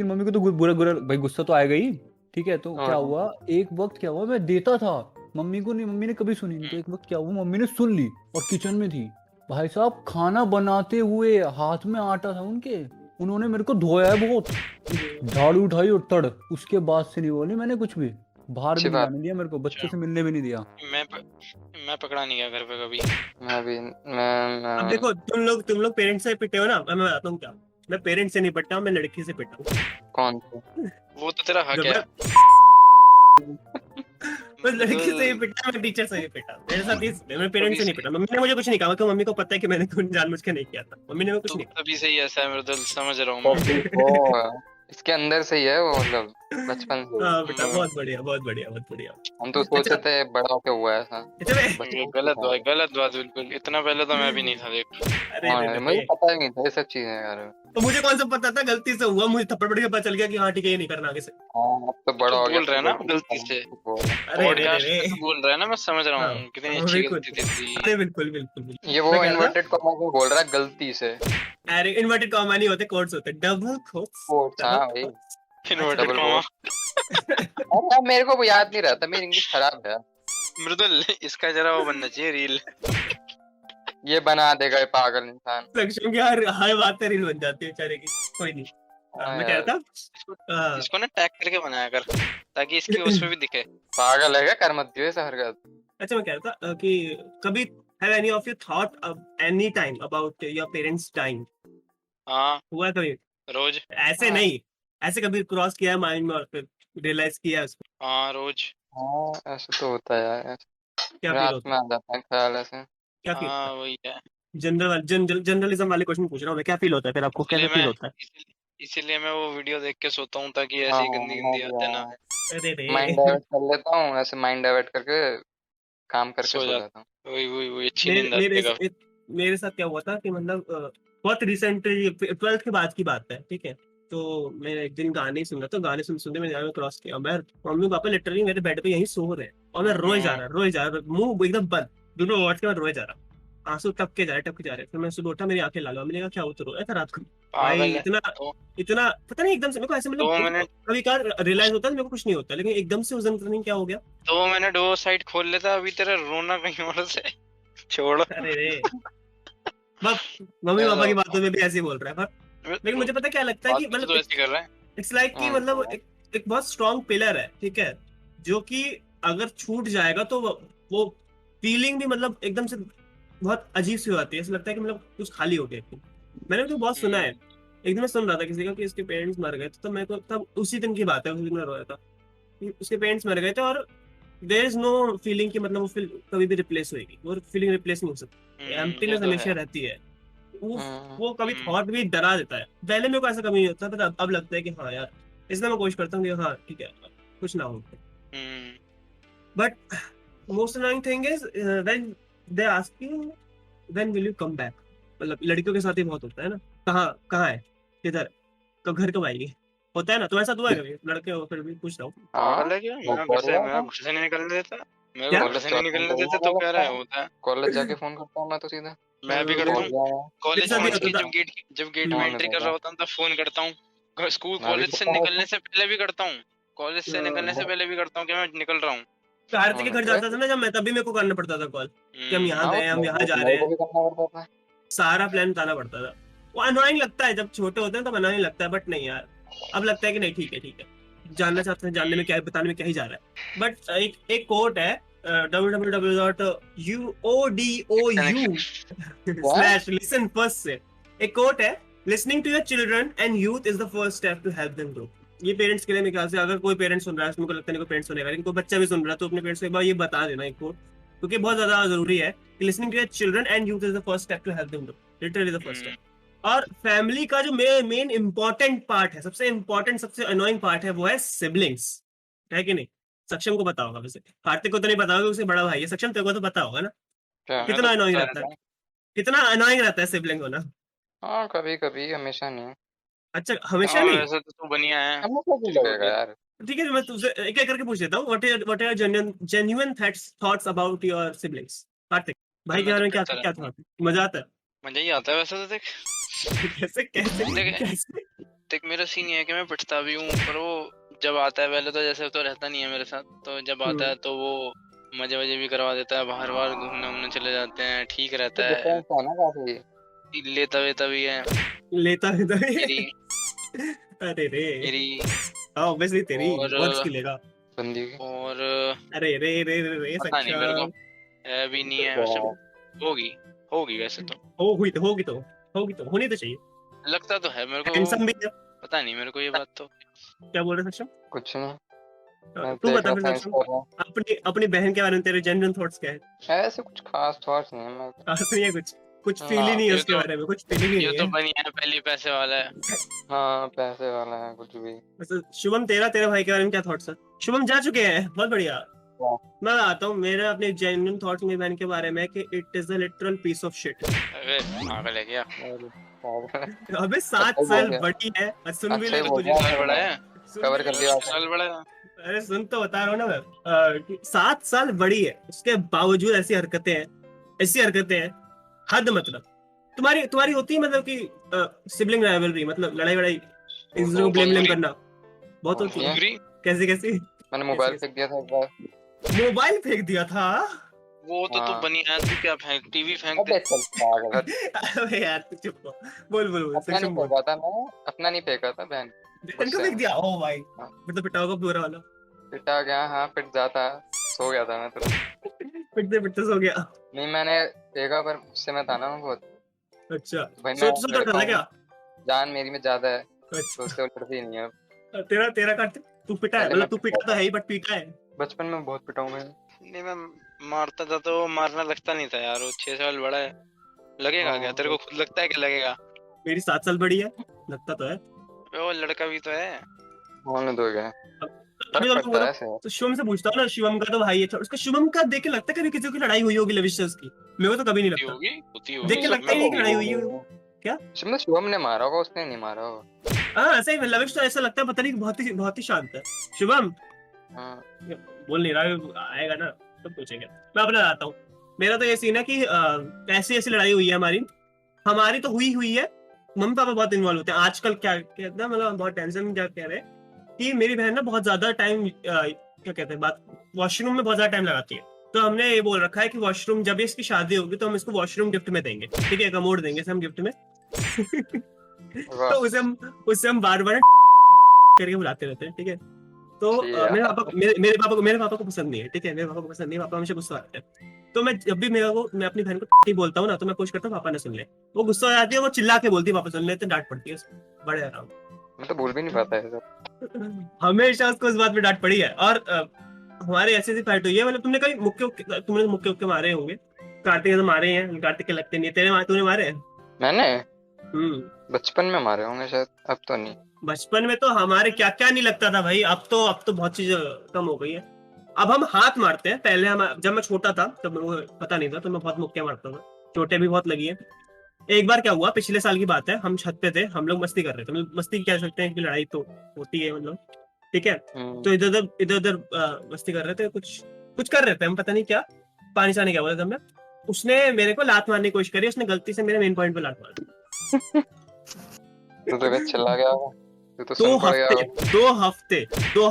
मम्मी को तो बुरा बुरा भाई, गुस्सा तो आएगा ही। ठीक है, तो क्या हुआ, एक वक्त क्या हुआ, मैं देता था मम्मी को, नहीं मम्मी ने कभी सुनी नहीं, तो एक वक्त क्या हुआ, मम्मी ने सुन ली और किचन में थी भाई साहब, खाना बनाते हुए हाथ में आटा था उनके, उन्होंने मेरे को धोया है बहुत, झाड़ू उठाई और तड़, उसके बाद से नहीं बोली मैंने कुछ भी, बाहर भी अच्छी नहीं बात। जाने दिया मेरे को, बच्चों से मिलने भी नहीं दिया। मैं पकड़ा नहीं गया घर पे कभी। मैं भी अब मैं देखो तुम लोग पेरेंट्स से पिटे हो ना, अब मैं बताता हूँ क्या। मैं पेरेंट्स से नहीं पिटा हूँ, मैं लड़की से पिटा हूँ। कौन सी? वो तो तेरा हक जब है। मैं लड़की से ही पिटा, मैं टीचर से ही पिटा, मेरे साथ ही, मैं पेरेंट्स से नहीं पिटा। मम्मी ने मुझे कुछ नहीं कहा, क्योंकि मम्मी को पता है कि मैंने कुछ जानबूझ के नहीं किया था, मम्मी ने मुझे कुछ तू नहीं कहा। तभी से ही ऐसा है मृदुल, समझ रहा हूँ मैं। वो इसके अंदर से ही है वो, मतलब बचपन से। हाँ बेटा, बहुत बढ़िया बहुत बढ़िया बहुत बढ़िया। हम तो सोचते थे बड़ा होके हुआ है ऐसा। अच्छा मैं, ये गलत बात बिल्कुल। इतना पहले तो मैं भी नहीं था देख। अरे हाँ रे यार, रे मुझे रे। पता ही नहीं था ये सब चीजें यार। तो मुझे कौन सा पता था, गलती से हुआ, मुझे थप्पड़ पड़ के पता चल गया कि हाँ ठीक है ये नहीं करना आगे से। हाँ, अब तो बड़ा तू हो गया बोल रहा है ना तो गलती से। अरे रे रे पॉडकास्ट रे। में तू बोल रहा है ना, मैं समझ रहा हाँ, हूँ कितनी हाँ, अच्छी बिल्कुल। गलती थी तेरी। अरे बिल्कुल बिल्कुल बिल्कुल। ये वो मैं कह रहा था, इन्वर्टेड कॉमा में बोल रहा है गलती से। अरे इन्वर्टेड कॉमा नहीं होते, कोट्स होते, डबल कोट्स। कोट्स, हाँ भाई। Inverted double comma. अरे यार, मेरे को वो याद नहीं रहता, मेरी इंग्लिश खराब है। मृदुल इसका जरा वो बनना चाहिए रील। ये बना देगा ये पागल इंसान। सक्षम की हर बात पे रील बन जाती है बेचारे की। कोई नहीं। हाँ मैं कह यार, रहा था, इसको ना टैग करके बनाया कर, ताकि इसके उसमें भी दिखे। पागल है क्या, कर मत दियो ऐसा हरकत। अच्छा मैं कह रहा था कि कभी have any of you thought any time about your parents dying? हाँ हुआ है कभी? रोज। ऐसे हाँ। नहीं, ऐसे कभी क्रॉस किया है माइंड में और फिर रियलाइज किया है उसको? हाँ रोज। हाँ ऐसा तो होता है यार, क्या फील रात होता में है? आ जाता है ख्याल ऐसे। क्या फील होता हाँ है? वही है। जनरलिज्म वाले क्वेश्चन पूछ रहा हूँ मैं, क्या फील होता है फिर आपको, कैसा फील होता है? इसीलिए मैं वो वीडियो देख के सोता हूँ, ताकि ऐसी हाँ, गंदी मैं गंदी भी आते ना। यार अरे रे। माइंड डाइवर्ट कर लेता हूँ, ऐसे माइंड डाइवर्ट करके काम करके सो सो जाता। जाता हूँ। वही अच्छी मेरे नींद आती है काफी। मेरे साथ क्या हुआ था कि मतलब बहुत रिसेंट 12th के बाद की बात है, ठीक है। तो मैं एक दिन गाने सुन रहा था, गाने सुनते मैंने यहाँ क्रॉस किया, मैं मम्मी पापा लिटरली मेरे बेड पे यहीं सो रहे हैं, और मैं रोए जा रहा, मुंह एकदम बंद, दोनों वाट के बाद रोए जा रहा, आंसू टपके जा रहे। फिर मैं सुबह उठा, मेरी आंखें लाल, मैंने कहा क्या हो, तो रोया था रात को भाई? पागल है। इतना पता नहीं, एकदम से मेरे को ऐसे, 2 मतलब मिनट कभी कभार रियलाइज होता है मेरे को कुछ नहीं होता, लेकिन एकदम से उस दिन पता नहीं क्या हो गया। 2 मिनट वो साइड खोल लेता, अभी तेरा रोना कहीं और से। छोड़। अरे रे, मम्मी पापा की बातों में भी ऐसे ही बोल रहा है, लेकिन मुझे पता क्या लगता है कि तो मतलब ऐसे कर रहा है। इट्स लाइक कि मतलब एक बहुत स्ट्रॉन्ग पिलर है, ठीक है, जो कि अगर छूट जाएगा तो वो फीलिंग भी मतलब एकदम से बहुत अजीब सी हो जाती है, ऐसा लगता है कि मतलब कुछ खाली हो गया। मैंने तो बहुत सुना है, एक दिन मैं सुन रहा था किसी का कि इसके पेरेंट्स मर गए, तो मेरे को तब उसी दिन की बात है, उस दिन मैं रोया था कि उसके पेरेंट्स मर गए थे, और देयर इज नो फीलिंग कि मतलब वो फील कभी भी रिप्लेस होएगी, वो फीलिंग रिप्लेस नहीं हो सकती, एम्प्टीनेस हमेशा रहती है। वो कभी थॉट भी डरा देता है, पहले मेरे को ऐसा कभी नहीं होता, पर अब लगता है कि हाँ यार, इसलिए मैं कोशिश करता हूँ कि हाँ ठीक है कुछ ना हो। But most annoying thing is when they ask you when will you come back, मतलब लड़कियों के साथ ही बहुत होता है ना, कहाँ है, किधर, कब घर कब आएगी, होता है ना, तो ऐसा तो है कभी लड़के हो फिर भी पूछ रहा हूँ। पागल है क्या? मैं घर से नहीं निकलने देता। मेरे क्या? को घर से नहीं निकलने देते तो क्या रहा है होता है। कॉलेज जाके फोन करता हूँ मैं तो सीधा। मैं भी करता हूँ कॉलेज कितना पहुंच भी के, होता जब गेट में एंट्री कर रहा होता हूँ तब फोन करता हूँ। स्कूल मैं भी कॉलेज से करता हूँ निकलने से पहले भी करता हूँ, कॉलेज से निकलने से पहले भी करता हूँ कि मैं निकल रहा हूँ। कार्तिक के घर जाता था ना जब मैं, तभी मेरे को करना पड़ता था कॉल कि हम यहाँ गए, हम यहाँ जा रहे मेरे को हैं, भी करना पड़ता था। सारा प्लान बताना पड़ता था। वो अनोइंग लगता है जब छोटे होते हैं तब अनोइंग लगता है, बट नहीं यार अब लगता है कि नहीं ठीक है, जानना चाहते हैं, जानने में क्या है, बताने में क्या ही जा रहा है। बट एक कोट है www.uodou/listen first से, एक कोट है, listening to your children and youth is the first step to help them grow. ये पेरेंट्स के लिए मेरे ख्याल से, अगर कोई पेरेंट्स सुन रहा है, उसको लगता नहीं कोई पेरेंट्स सुनेगा, लेकिन कोई बच्चा भी सुन रहा है तो अपने पेरेंट्स को एक बार ये बता देना एक कोट, क्योंकि बहुत ज्यादा जरूरी है कि listening to your children and youth is the first step to help them grow, literally the first step. और फैमिली का जो मेन इंपॉर्टेंट पार्ट है, सबसे इंपॉर्टेंट सबसे अनोइंग पार्ट है, वो है सिबलिंग्स, है कि नहीं? सक्षम को पता होगा, वैसे कार्तिक को तो नहीं पता होगा, उससे बड़ा भाई है। सक्षम तेरे को तो पता होगा ना कितना अनोइंग रहता है, कितना अनोइंग रहता है सिबलिंग होना। हाँ कभी कभी, हमेशा नहीं। अच्छा हमेशा नहीं? वैसे तो तू बढ़िया है। हमेशा भी लगेगा यार। ठीक है, मैं तुझसे एक एक करके पूछ लेता हूँ, what are genuine thoughts about your siblings? Kartik भाई के बारे में क्या थॉट? मजा आता है? मजा ही आता है वैसे तो। देख कैसे कैसे देख कैसे? देख मेरा सीन ये है कि मैं पिटता भी हूँ, पर वो जब आता है, पहले तो जैसे तो रहता नहीं है मेरे साथ, तो जब आता है तो वो मजे वजे भी करवा देता है, बाहर बाहर घूमने उमने चले जाते हैं, ठीक रहता है, ना काफी। लेता वेता भी है। लेता है मेरी अरे रे मेरी ऑब्वियसली तेरी और- बहुत स्किल है बंदी और अरे रे रे रे रे पता नहीं मेरे को सक्षम है भी नहीं है वैसे। होगी वैसे तो, होगी तो होनी तो चाहिए, लगता तो है मेरे को। हैंडसम भी है। पता नहीं मेरे को ये बात तो। क्या बोल रहे सक्षम? कुछ नहीं, मैं तू देख बता रहा फिर था सक्षम, Instagram। अपनी बहन के बारे में तेरे जेन्युइन थॉट्स क्या है? ऐसे कुछ खास थॉट्स नहीं है। मैं खास नहीं है कुछ फील ही हाँ, नहीं है ये उसके तो- बारे में, कुछ फीलिंग ही ये नहीं तो है। बढ़िया है, पहली पैसे वाला है। हाँ पैसे वाला है कुछ भी। वैसे शुभम तेरे भाई के बारे में क्या थॉट्स है? शुभम जा चुके हैं, बहुत बढ़िया। हाँ। मैं आता हूँ मेरे अपने जेन्युइन थॉट्स मेरी बहन के बारे में कि it is a literal piece of shit. अबे पागल है क्या? अबे 7 साल बड़ी है, सुन भी अच्छा ले ही तो बोल तुझे रहा है। साल बड़ा है, कवर कर दिया। साल बड़ा है। अरे सुन तो बता रहा हूँ ना मैं, 7 साल बड़ी है, उसके बावजूद ऐसी हरकतें हैं हद। मतलब तुम्हारी होती है, मतलब कि सिबलिंग राइवलरी, मतलब लड़ाई एक दूसरे को ब्लेम करना बहुत होती है। बुरी? कैसे? मैंने मोबाइल फेंक दिया था एक बार। मोबाइल फेंक दिया था? वो तो तू हाँ। बनिया है, तू क्या फेंक, टीवी फेंक दे। अबे चल पागल। अबे यार तू चुप हो। बोल अपना नहीं सक्षम बोल। फेंका था मैं, अपना नहीं फेंका था बहन। बहन को फेंक दिया? ओ भाई हाँ। फिर तो पिटा होगा पूरा वाला। पिटा गया, हाँ पिट जाता, सो गया था मैं तो। पिटते सो गया। नहीं मैंने फेंका पर उससे मैं था ना मैं बहुत। अच्छा भाई सो मैं तो करता था क्या? जान मेरी में ज्यादा है तो अच्छा उससे लड़ती नहीं है। तेरा काट, तू पिटा है, पहले मतलब मैं तू पिटा तो है ही, बट पीटा है। बचपन में बहुत पिटा हूँ मैं। नहीं मैं मारता था तो मारना लगता नहीं था यार, वो 6 साल बड़ा है, लगेगा क्या? तेरे को खुद लगता है कि लगेगा? मेरी 7 साल बड़ी है, लगता तो है। वो लड़का भी तो है। होने दो गया। अभी तो शिवम से पूछता हूँ ना, शिवम का तो भाई है, उसका शिवम का देख के लगता है कभी किसी की लड़ाई हुई होगी लविशस की? मेरे को तो कभी नहीं लगता, होती देख के लगता ही नहीं कि लड़ाई हुई है। क्या शिवम ने मारा होगा, उसने नहीं मारा होगा। हाँ ऐसा ही, लविश तो ऐसा लगता है, पता नहीं बहुत ही शांत है शिवम। हाँ। बोल नहीं रहा, आएगा ना तो पूछेंगे। मैं अपना आता हूँ, मेरा तो ये सीन है कि ऐसी लड़ाई हुई है हमारी तो हुई है। मम्मी पापा बहुत इन्वॉल्व होते हैं आजकल। क्या कहते हैं, मतलब बहुत टेंशन, क्या कह रहे हैं कि मेरी बहन ना बहुत ज्यादा टाइम, क्या कहते हैं बात, वॉशरूम में बहुत ज्यादा टाइम लगाती है। तो हमने ये बोल रखा है कि वॉशरूम, जब इसकी शादी होगी तो हम इसको वॉशरूम गिफ्ट में देंगे, ठीक है? कमोड देंगे हम गिफ्ट में। तो उसे हम बार करके बुलाते रहते हैं, ठीक है? तो मेरे पापा को पसंद नहीं है, ठीक है? मेरे पापा को पसंद नहीं है, पापा हमेशा गुस्सा आते हैं। तो मैं जब भी मैं अपनी बहन को बोलता हूँ ना, तो मैं कोशिश करता हूँ पापा ने सुन ले। वो गुस्सा हो जाती है, वो चिल्ला के बोलती है पापा सुन ले, तो डांट पड़ती है उसको बड़े आराम। मैं तो बोल भी नहीं पाता है सब। हमेशा उसको इस बात पे डांट पड़ी है। और हमारे ऐसी फाइट हुई है, मतलब तुमने कभी मुक्के मारे होंगे। कार्तिक ने तो मारे हैं, कार्तिक के लगते नहीं है। तूने मारे हैं? मैंने बचपन में मारे होंगे शायद, अब तो नहीं। बचपन में तो हमारे क्या क्या नहीं लगता था भाई, अब तो बहुत चीज कम हो गई है। अब हम हाथ मारते हैं, पहले हम, जब मैं छोटा था तब मेरे को पता नहीं था, तो मैं बहुत मुक्के मारता था, चोटें भी बहुत लगी है। एक बार क्या हुआ, पिछले साल की बात है, हम छत पे थे, हम लोग मस्ती कर रहे थे, मतलब मस्ती कह सकते हैं कि लड़ाई तो होती है, मतलब ठीक है। तो इधर उधर मस्ती कर रहे थे कुछ, कुछ कर रहे थे हम, पता नहीं क्या, पानी छाने क्या बोला था मैं, उसने मेरे को लात मारने की कोशिश करी, उसने गलती से मेरे मेन पॉइंट पे लात मार दी। तू तो बस चिल्ला गया होगा, तू तो सुन पड़ गया होगा। 2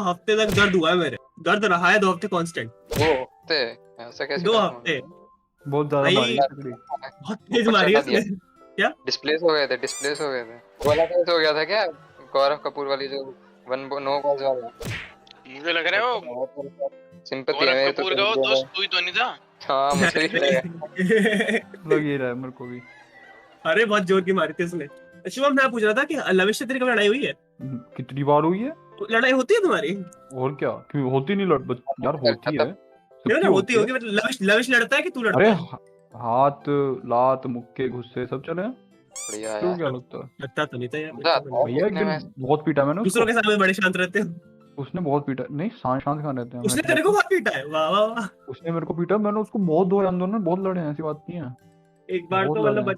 हफ्ते तक दर्द हुआ है मेरे, दर्द रहा है 2 हफ्ते कांस्टेंट। 2 हफ्ते ऐसा कैसे? 2 हफ्ते बहुत ज्यादा मारी है तकड़ी। बहुत तेज मारी है उसने। क्या डिस्प्लेस हो गए थे। बोला कैसे हो गया था क्या गौरव कपूर वाली जो 1 बॉल्स वाला? मुझे लग रहा है वो सिंपैथी है गौरव कपूर का वो दोस्त तू ही तो नहीं था? हाँ मुझे भी लगा। लग ही रहा है मेरे को भी। अरे बहुत जोर की मारी थी उसने। शिवम, मैं पूछ रहा था कि लविश से तेरी कभी लड़ाई हुई है? कितनी बार हुई है? लड़ाई होती है तुम्हारी? और क्या, क्यों होती नहीं? यार होती है, नहीं ना, होती होगी। मतलब लविश लड़ता है कि तू लड़ता अरे है? हाथ लात मुक्के गुस्से सब चले हैं। बढ़िया क्यों, यार। क्या लगता है? लगता तो नहीं था यार। भैया एक दिन बहुत पीटा मैंने दूसरों उसको। के सामने बड़े शांत रहते हो। उसने बहुत पीटा। नहीं, शांत शांत कहाँ रहते हैं? उसने तेरे को बहुत पीटा है? वाह वाह वाह। उसने मेरे को पीटा, मैंने उसको बहुत दो आंदोलन में बहुत लड़े हैं, ऐसी बात नहीं है। एक बार बहुत तो लड़े मतलब हैं।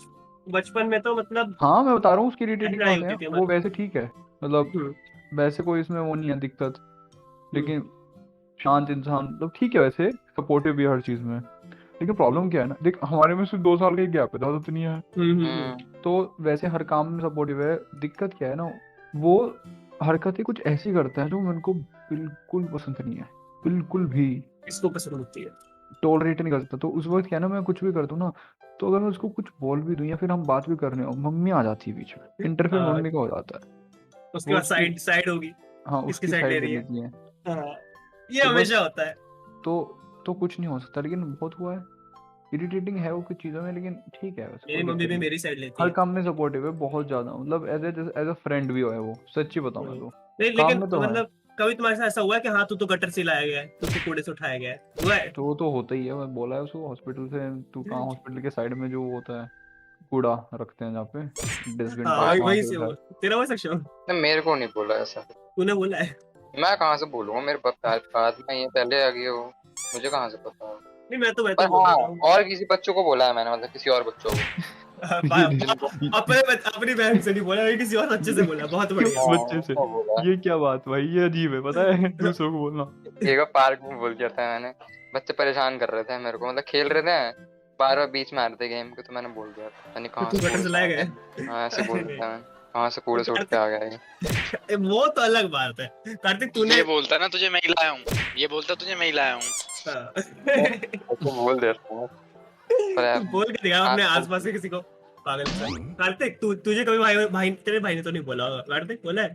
बचपन में तो मतलब हाँ मैं बता रहा हूँ, उसकी इरिटेटिंग लड़ाई बातें होती थी हैं, वो वैसे ठीक है, मतलब वैसे कोई इसमें वो नहीं है दिक्कत, लेकिन शांत इंसान मतलब ठीक है, वैसे सपोर्टिव भी है हर चीज में। लेकिन प्रॉब्लम क्या है ना, देख हमारे में सिर्फ 2 साल का गैप है, ज्यादा तो नहीं है। तो वैसे हर काम में सपोर्टिव है। दिक्कत क्या है ना, वो हरकतें कुछ ऐसी करता है जो मेरे को बिल्कुल पसंद नहीं है, बिल्कुल भी। इसको पसंद होती है, टॉलरेट नहीं कर सकता। तो उस वक्त क्या है ना, मैं कुछ भी करता हूँ ना, तो अगर मैं उसको कुछ बोल भी दूं या फिर हम बात भी कर रहे हो, मम्मी आ जाती है बीच में, इंटरफेयर मम्मी का हो जाता है। उसके बाद साइड होगी। हाँ, किसकी उसकी साइड ले साइड रही ले है? लेती है। हाँ, ये तो हमेशा बस होता है। तो कुछ नहीं हो सकता, लेकिन बहुत हुआ है। इरिटेटिंग है वो कुछ चीजों में, लेकिन ठीक है, वैसे मेरी कोई मम्मी दिक्कत भी नहीं। मेरी साइड लेती हर है। काम में सपोर्टिव है, बहुत ज्यादा, मतलब एज अ फ्रेंड भी है वो, सच्ची बताऊं मैं तो। नहीं, काम लेकिन में तो है, मतलब कभी तुम्हारे साथ ऐसा हुआ है कि हाँ तू तो गटर से लाया गया है, तू तो कूड़े से उठाया गया है, हुआ है? तो वो तो होता ही है। मैं बोला है उसको हॉस्पिटल से, तू कहाँ, हॉस्पिटल के साइड में जो होता है कूड़ा रखते हैं जहाँ पे डस्टबिन हाँ, टाइप, वहाँ वही से से उठा। वो तेरा वो सेक्शन मेरे को नहीं बोला ऐसा। तूने बोला है? मैं कहाँ से बोलूंगा, मेरे बाद में ये पहले आ गई हो, मुझे कहाँ से पता हो। नहीं, मैं तो पर बोल हाँ, रहा हूँ। और किसी बच्चों को बोला है मैंने, मतलब किसी और बच्चों को। अपनी बहन से नहीं बोला, किसी और बच्चे से बोला। बहुत बढ़िया। बच्चे से? ये क्या बात भाई, ये अजीब है, पता है दूसरों को बोलना। एक बार पार्क में बोल दिया था मैंने, बच्चे परेशान कर रहे थे मेरे को, मतलब खेल रहे थे, बार बार बीच में आ रहे थे गेम के, तो मैंने बोल दिया था, यानी कहाँ तू से गटर से लाया गया? हाँ ऐसे बोल दिया मैंने, कहाँ से कूड़े से उठ के आ गए। वो तो अलग बात है कार्तिक। तूने ये बोलता ना तुझे मैं ही लाया हूँ, ये बोलता तुझे मैं ही लाया हूँ। तो बोल देता हूँ, पर तू बोल के दिखा अपने आसपास के किसी को, पागल इंसान। कार्तिक, तुझे कभी भाई तेरे भाई ने तो नहीं बोला होगा? कार्तिक बोला है?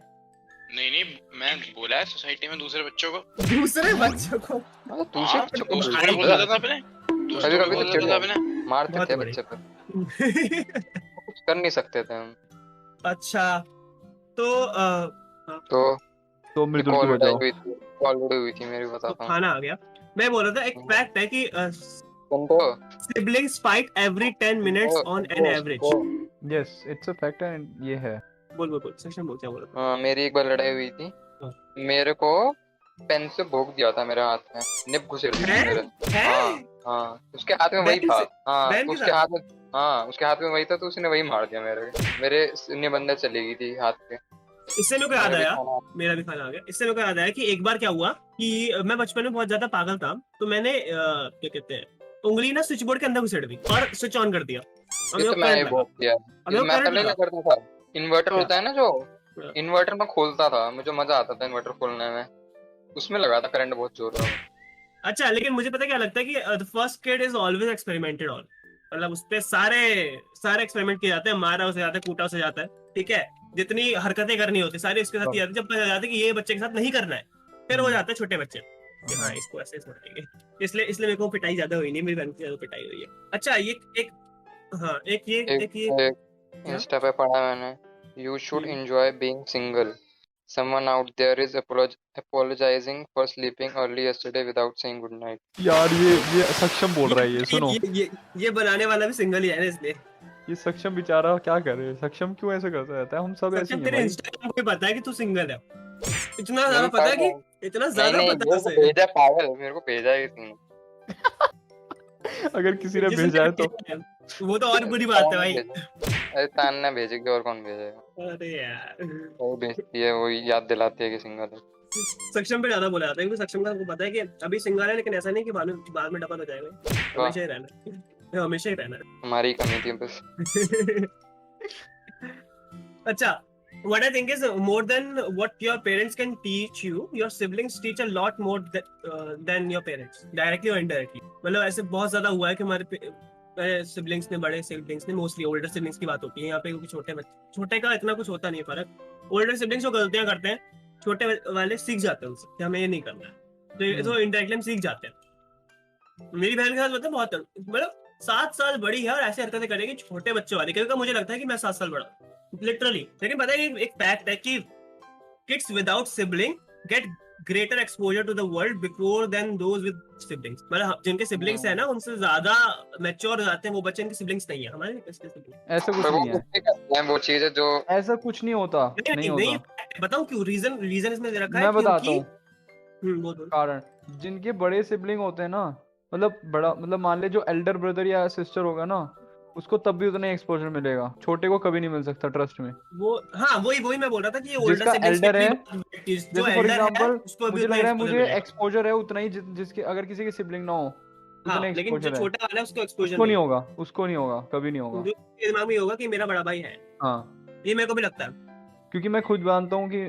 नहीं, मैं बोला है सोसाइटी में दूसरे बच्चों को। दूसरे बच्चों को? दूसरे बच्चों को दोस्तों को बोलता था अपने, कभी कभी तो चिढ़ अपने मारते थे बच्चे पर, कुछ कर नहीं सकते थे हम। अच्छा, तो मृदुल की बजाओ। कॉल हुई थी मेरी, बताता हूँ। खाना आ गया। मैं बोल रहा था एक फैक्ट है कि तुमको siblings fight every 10 minutes on an average. Yes, it's a fact and ये है। बोल सेक्शन बोल, क्या बोल रहा हाँ, मेरी एक बार लड़ाई हुई थी, मेरे को पेन से भोग दिया था मेरे हाथ में, निब घुसेड़ दी थी मेरे। हाँ, उसके हाथ में वही था। हाँ, उसके हाथ में वही था, तो उसने वही मार दिया मेरे निबंधन चली गई थी हाथ पे। इससे मेरे को याद आया, मेरा भी खाना आ गया। इससे मेरे को याद आया कि एक बार क्या हुआ कि मैं बचपन में बहुत ज्यादा पागल था, तो मैंने क्या कहते हैं, उंगली ना स्विच बोर्ड के अंदर घुसेड़ दी और स्विच ऑन कर दिया। इन्वर्टर होता है ना, जो इन्वर्टर में खोलता था, मुझे मजा आता था इन्वर्टर खोलने में, उसमें लगा था करंट बहुत जोर का। अच्छा, लेकिन मुझे पता क्या लगता है कि the first kid is always experimented on, मतलब उस पे सारे एक्सपेरिमेंट किए जाते हैं, मारा उसे जाता है, कूटा उसे जाता है, ठीक है, जितनी हरकतें करनी होती सारी उसके साथ की जाती है। जब पता जाता है कि ये बच्चे के साथ नहीं करना है, फिर हो जाता है छोटे बच्चे, हाँ इसको ऐसे छोड़ेंगे। इसलिए मेरे को पिटाई ज्यादा हुई नहीं, मेरी बहन की ज्यादा पिटाई हुई है। अच्छा, ये इंस्टा पे पढ़ा मैंने, you should enjoy being single. Someone out there is apologizing for sleeping early yesterday without saying good night. यार ये सक्षम बोल रहा है, ये सुनो। ये बनाने वाला भी सिंगल ही है ना, इसलिए ये सक्षम बेचारा क्या करे, सक्षम क्यों ऐसे करता रहता है, हम सब ऐसे ही हैं तेरे भाई। इंस्टाग्राम को भी पता है कि तू सिंगल है, इतना ज्यादा पता है कि इतना ज्यादा पता है उसे। भेजा पागल, मेरे को भेजा है इसने। अगर किसी ने भेजा है तो वो तो और बुरी बात है भाई। अरे तान ने भेजेगी, और कौन भेजेगा? अरे यार, वो भेजती है, वो याद दिलाती है कि सिंगल है। सक्षम पे ज्यादा बोला जाता है क्योंकि सक्षम का आपको पता है कि अभी सिंगल है, लेकिन ऐसा नहीं कि बाद में डबल हो जाएगा, हमेशा ही रहना है, हमेशा ही रहना है। हमारी कमी थी बस। अच्छा, what I think is more than what your parents can teach you, your siblings teach a lot more than your parents, directly or indirectly। मतलब ऐसे बहुत ज्यादा हुआ है कि हमारे सिबलिंग्स ने, बड़े सिबलिंग्स ने, मोस्टली ओल्डर सिबलिंग्स की बात होती है यहाँ पे, क्योंकि छोटे का इतना कुछ होता नहीं है फर्क। ओल्डर सिबलिंग्स जो गलतियां करते हैं, छोटे वाले सीख जाते हैं उनसे कि हमें ये नहीं करना है, तो इनडायरेक्टली हम सीख जाते हैं। मेरी बहन के साथ मतलब बहुत, मतलब 7 साल बड़ी है और ऐसे हरकतें करेगी छोटे बच्चों वाली, क्योंकि मुझे लगता है कि मैं 7 साल बड़ा लिटरली। लेकिन पता है एक फैक्ट है कि kids without sibling get greater exposure to the world before then those with siblings. मतलब जिनके सिबलिंग्स है ना, उनसे ज्यादा मैच्योर हो जाते हैं वो बच्चे, इनके सिबलिंग्स नहीं है। हमारे ऐसा कुछ नहीं है, वो चीज है जो ऐसा कुछ नहीं होता, नहीं होता। बताऊं क्यों? रीजन इसमें दे रखा है, मैं बताता हूँ बोल। कारण, जिनके बड़े सिबलिंग होते हैं ना, मतलब बड़ा, मतलब मान ले जो एल्डर ब्रदर या सिस्टर होगा ना, उसको तब भी उतना एक्सपोजर मिलेगा, छोटे को कभी नहीं मिल सकता ट्रस्ट में। वो हाँ, वही मैं बोल रहा था कि ये जिसका एल्डर है, जो फॉर एग्जांपल मुझे लग रहा है मुझे एक्सपोजर है उतना ही जिसके, अगर किसी के सिबलिंग ना हो उतना लेकिन जो छोटा वाला है उसको एक्सपोजर नहीं होगा, उसको नहीं होगा, कभी नहीं होगा। दिमाग में होगा कि मेरा बड़ा भाई है। हाँ, ये मेरे को भी लगता है, क्योंकि मैं खुद जानता हूँ कि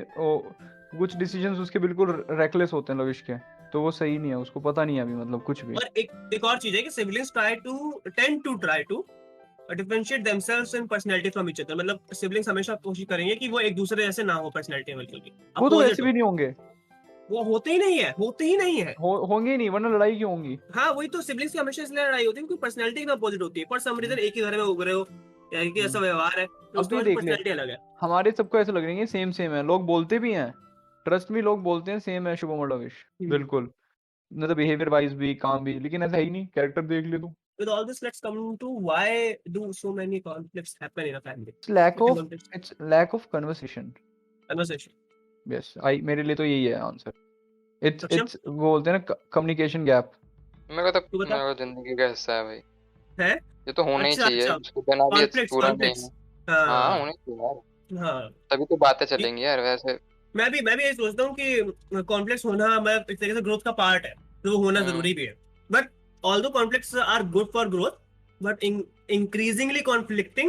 कुछ डिसीजंस उसके बिल्कुल रेकलेस होते हैं लविश के, तो वो सही नहीं है, उसको पता नहीं है अभी मतलब कुछ भी। और एक और चीज है कि siblings tend to try to differentiate themselves in personality from each other. मतलब सिबलिंग्स हमेशा कोशिश करेंगे कि वो एक दूसरे जैसे ना हो पर्सनालिटी में, बिल्कुल भी। वो तो वैसे भी नहीं होंगे, वो होते ही नहीं है, होंगे ही नहीं, वरना लड़ाई क्यों होंगी? हाँ, वही तो, सिबलिंग्स की हमेशा इसलिए लड़ाई होती है क्योंकि पर्सनालिटी की अपोजिट होती है। पर सम रीजन एक ही घर में उग रहे हो, यानी कि ऐसा व्यवहार है, तो उसकी पर्सनालिटी अलग है। हमारे सबको ऐसा लग रही है सेम है, लोग बोलते भी हैं, ट्रस्ट में लोग बोलते हैं सेम है शुभम और लविश, बिल्कुल, मतलब बिहेवियर वाइज भी, काम भी, लेकिन ऐसा ही नहीं। कैरेक्टर देख ले तू। With all this, let's come to why do so many conflicts happen in a family? It's lack of conversation. Yes, मेरे लिए तो यही है आंसर। It's बोलते हैं ना कम्युनिकेशन गैप। मेरे को जिंदगी का हिस्सा है भाई, है ये तो होना ही चाहिए, उसको बिना भी पूरा नहीं है। हाँ, होना चाहिए यार। हाँ, तभी तो बातें चलेंगी यार। वैसे मैं भी यही सोचता हूँ कि कॉन्फ्लिक्ट्स होना मतलब एक तरीके से ग्रोथ का पार्ट है, तो वो होना जरूरी भी है। But although conflicts are good for growth, but increasingly conflicting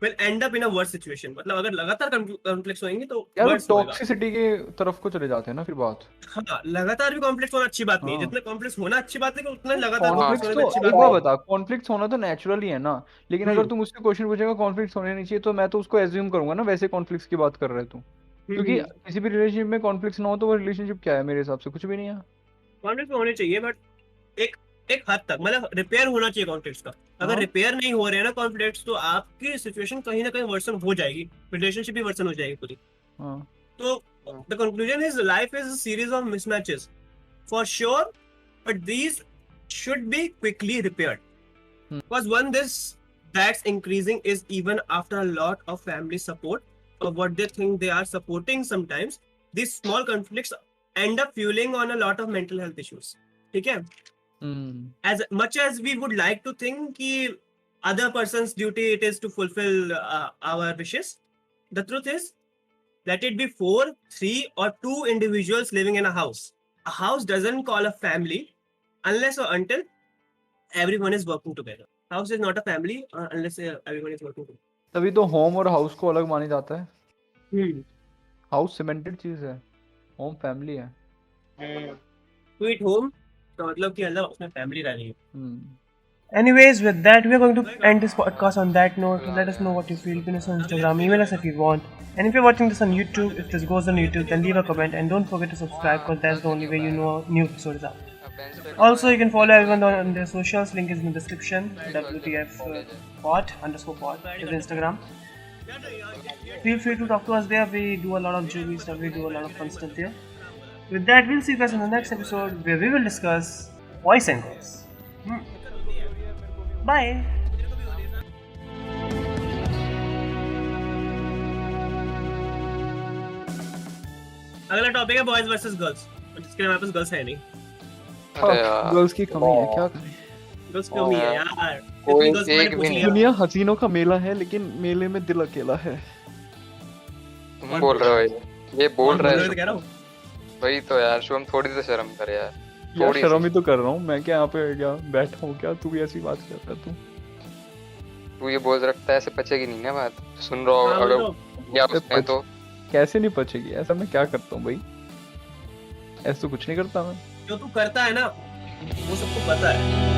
will end up in a worse situation। मतलब अगर लगातार conflicts होंगे तो यार टॉक्सिसिटी के तरफ को चले जाते हैं ना फिर बात। हाँ, लगातार भी conflicts होना अच्छी बात नहीं है। जितना conflicts होना अच्छी बात है कि उतना लगातार conflicts होना अच्छी बात है। बता, conflicts होना तो नेचुरल ही है ना, लेकिन अगर तुम मुझसे क्वेश्चन पूछेगा conflicts होने नहीं चाहिए, तो मैं तो उसको एज्यूम करूंगा ना वैसे conflicts की बात कर रहे तू, क्योंकि किसी भी रिलेशनशिप में conflicts ना हो तो वो रिलेशनशिप क्या है? मेरे हिसाब से कुछ भी नहीं है। conflicts होने चाहिए, बट एक हद तक, मतलब रिपेयर होना चाहिए कॉन्फ्लिक्ट्स का। अगर रिपेयर नहीं हो रहे हैं ना कॉन्फ्लिक्ट्स, तो आपकी सिचुएशन कहीं ना कहीं वर्सन हो जाएगी, रिलेशनशिप भी वर्सन हो जाएगी पूरी। तो the conclusion is life is a series of mismatches for sure, but these should be quickly repaired, because one this that's increasing is even after a lot of family support और what they think they are supporting. Sometimes this small conflicts end up fuelling on a lot of mental health issues. ठीक है, as much as we would like to think ki other person's duty it is to fulfill our wishes, the truth is let it be 4, 3 or 2 individuals living in a house doesn't call a family unless or until everyone is working together. House is not a family unless everyone is working together. तभी तो home और house को अलग माना जाता है। House cemented चीज है, होम फैमिली है। Sweet home तो मतलब कि मतलब अपने फैमिली रह रही है। Anyways, with that, we are going to end this podcast on that note. Let us know what you feel. Pin us on Instagram, email us if you want. And if you're watching this on YouTube, if this goes on YouTube, then leave a comment and don't forget to subscribe, because that's the only way you know new episodes out. Also, you can follow everyone on their socials. Link is in the description. WTF pod is Instagram. Feel free to talk to us there. We do a lot of jewelry stuff. We do a lot of fun stuff there. With that, we'll see you guys in the next episode where we will discuss voice and girls. Bye. अगला topic है boys versus girls, जिसके लिए हमारे पास girls है नहीं। Girls की कमी है, क्या करें? गर्ल्स की कमी है यार। कोई एक भी नहीं। दुनिया हसीनों का मेला है, लेकिन मेले में दिल अकेला है। तुम बोल रहे हो ये बोल रहे हो? कह रहा हूं वही तो यार शुभम, थोड़ी तो शर्म कर यार। यार थोड़ी शर्म सी। ही तो कर रहा हूँ मैं, क्या यहाँ पे क्या बैठा हूँ क्या, तू भी ऐसी बात कर रहा है तू? तू ये बोल रखता है, ऐसे पचेगी नहीं ना बात। सुन रहा होगा हाँ अगर मतलब या उसमें तो। कैसे नहीं पचेगी? ऐसा मैं क्या करता हूँ भाई? ऐसा तो कुछ नहीं करता मैं। जो तू करता है ना वो सबको पता है।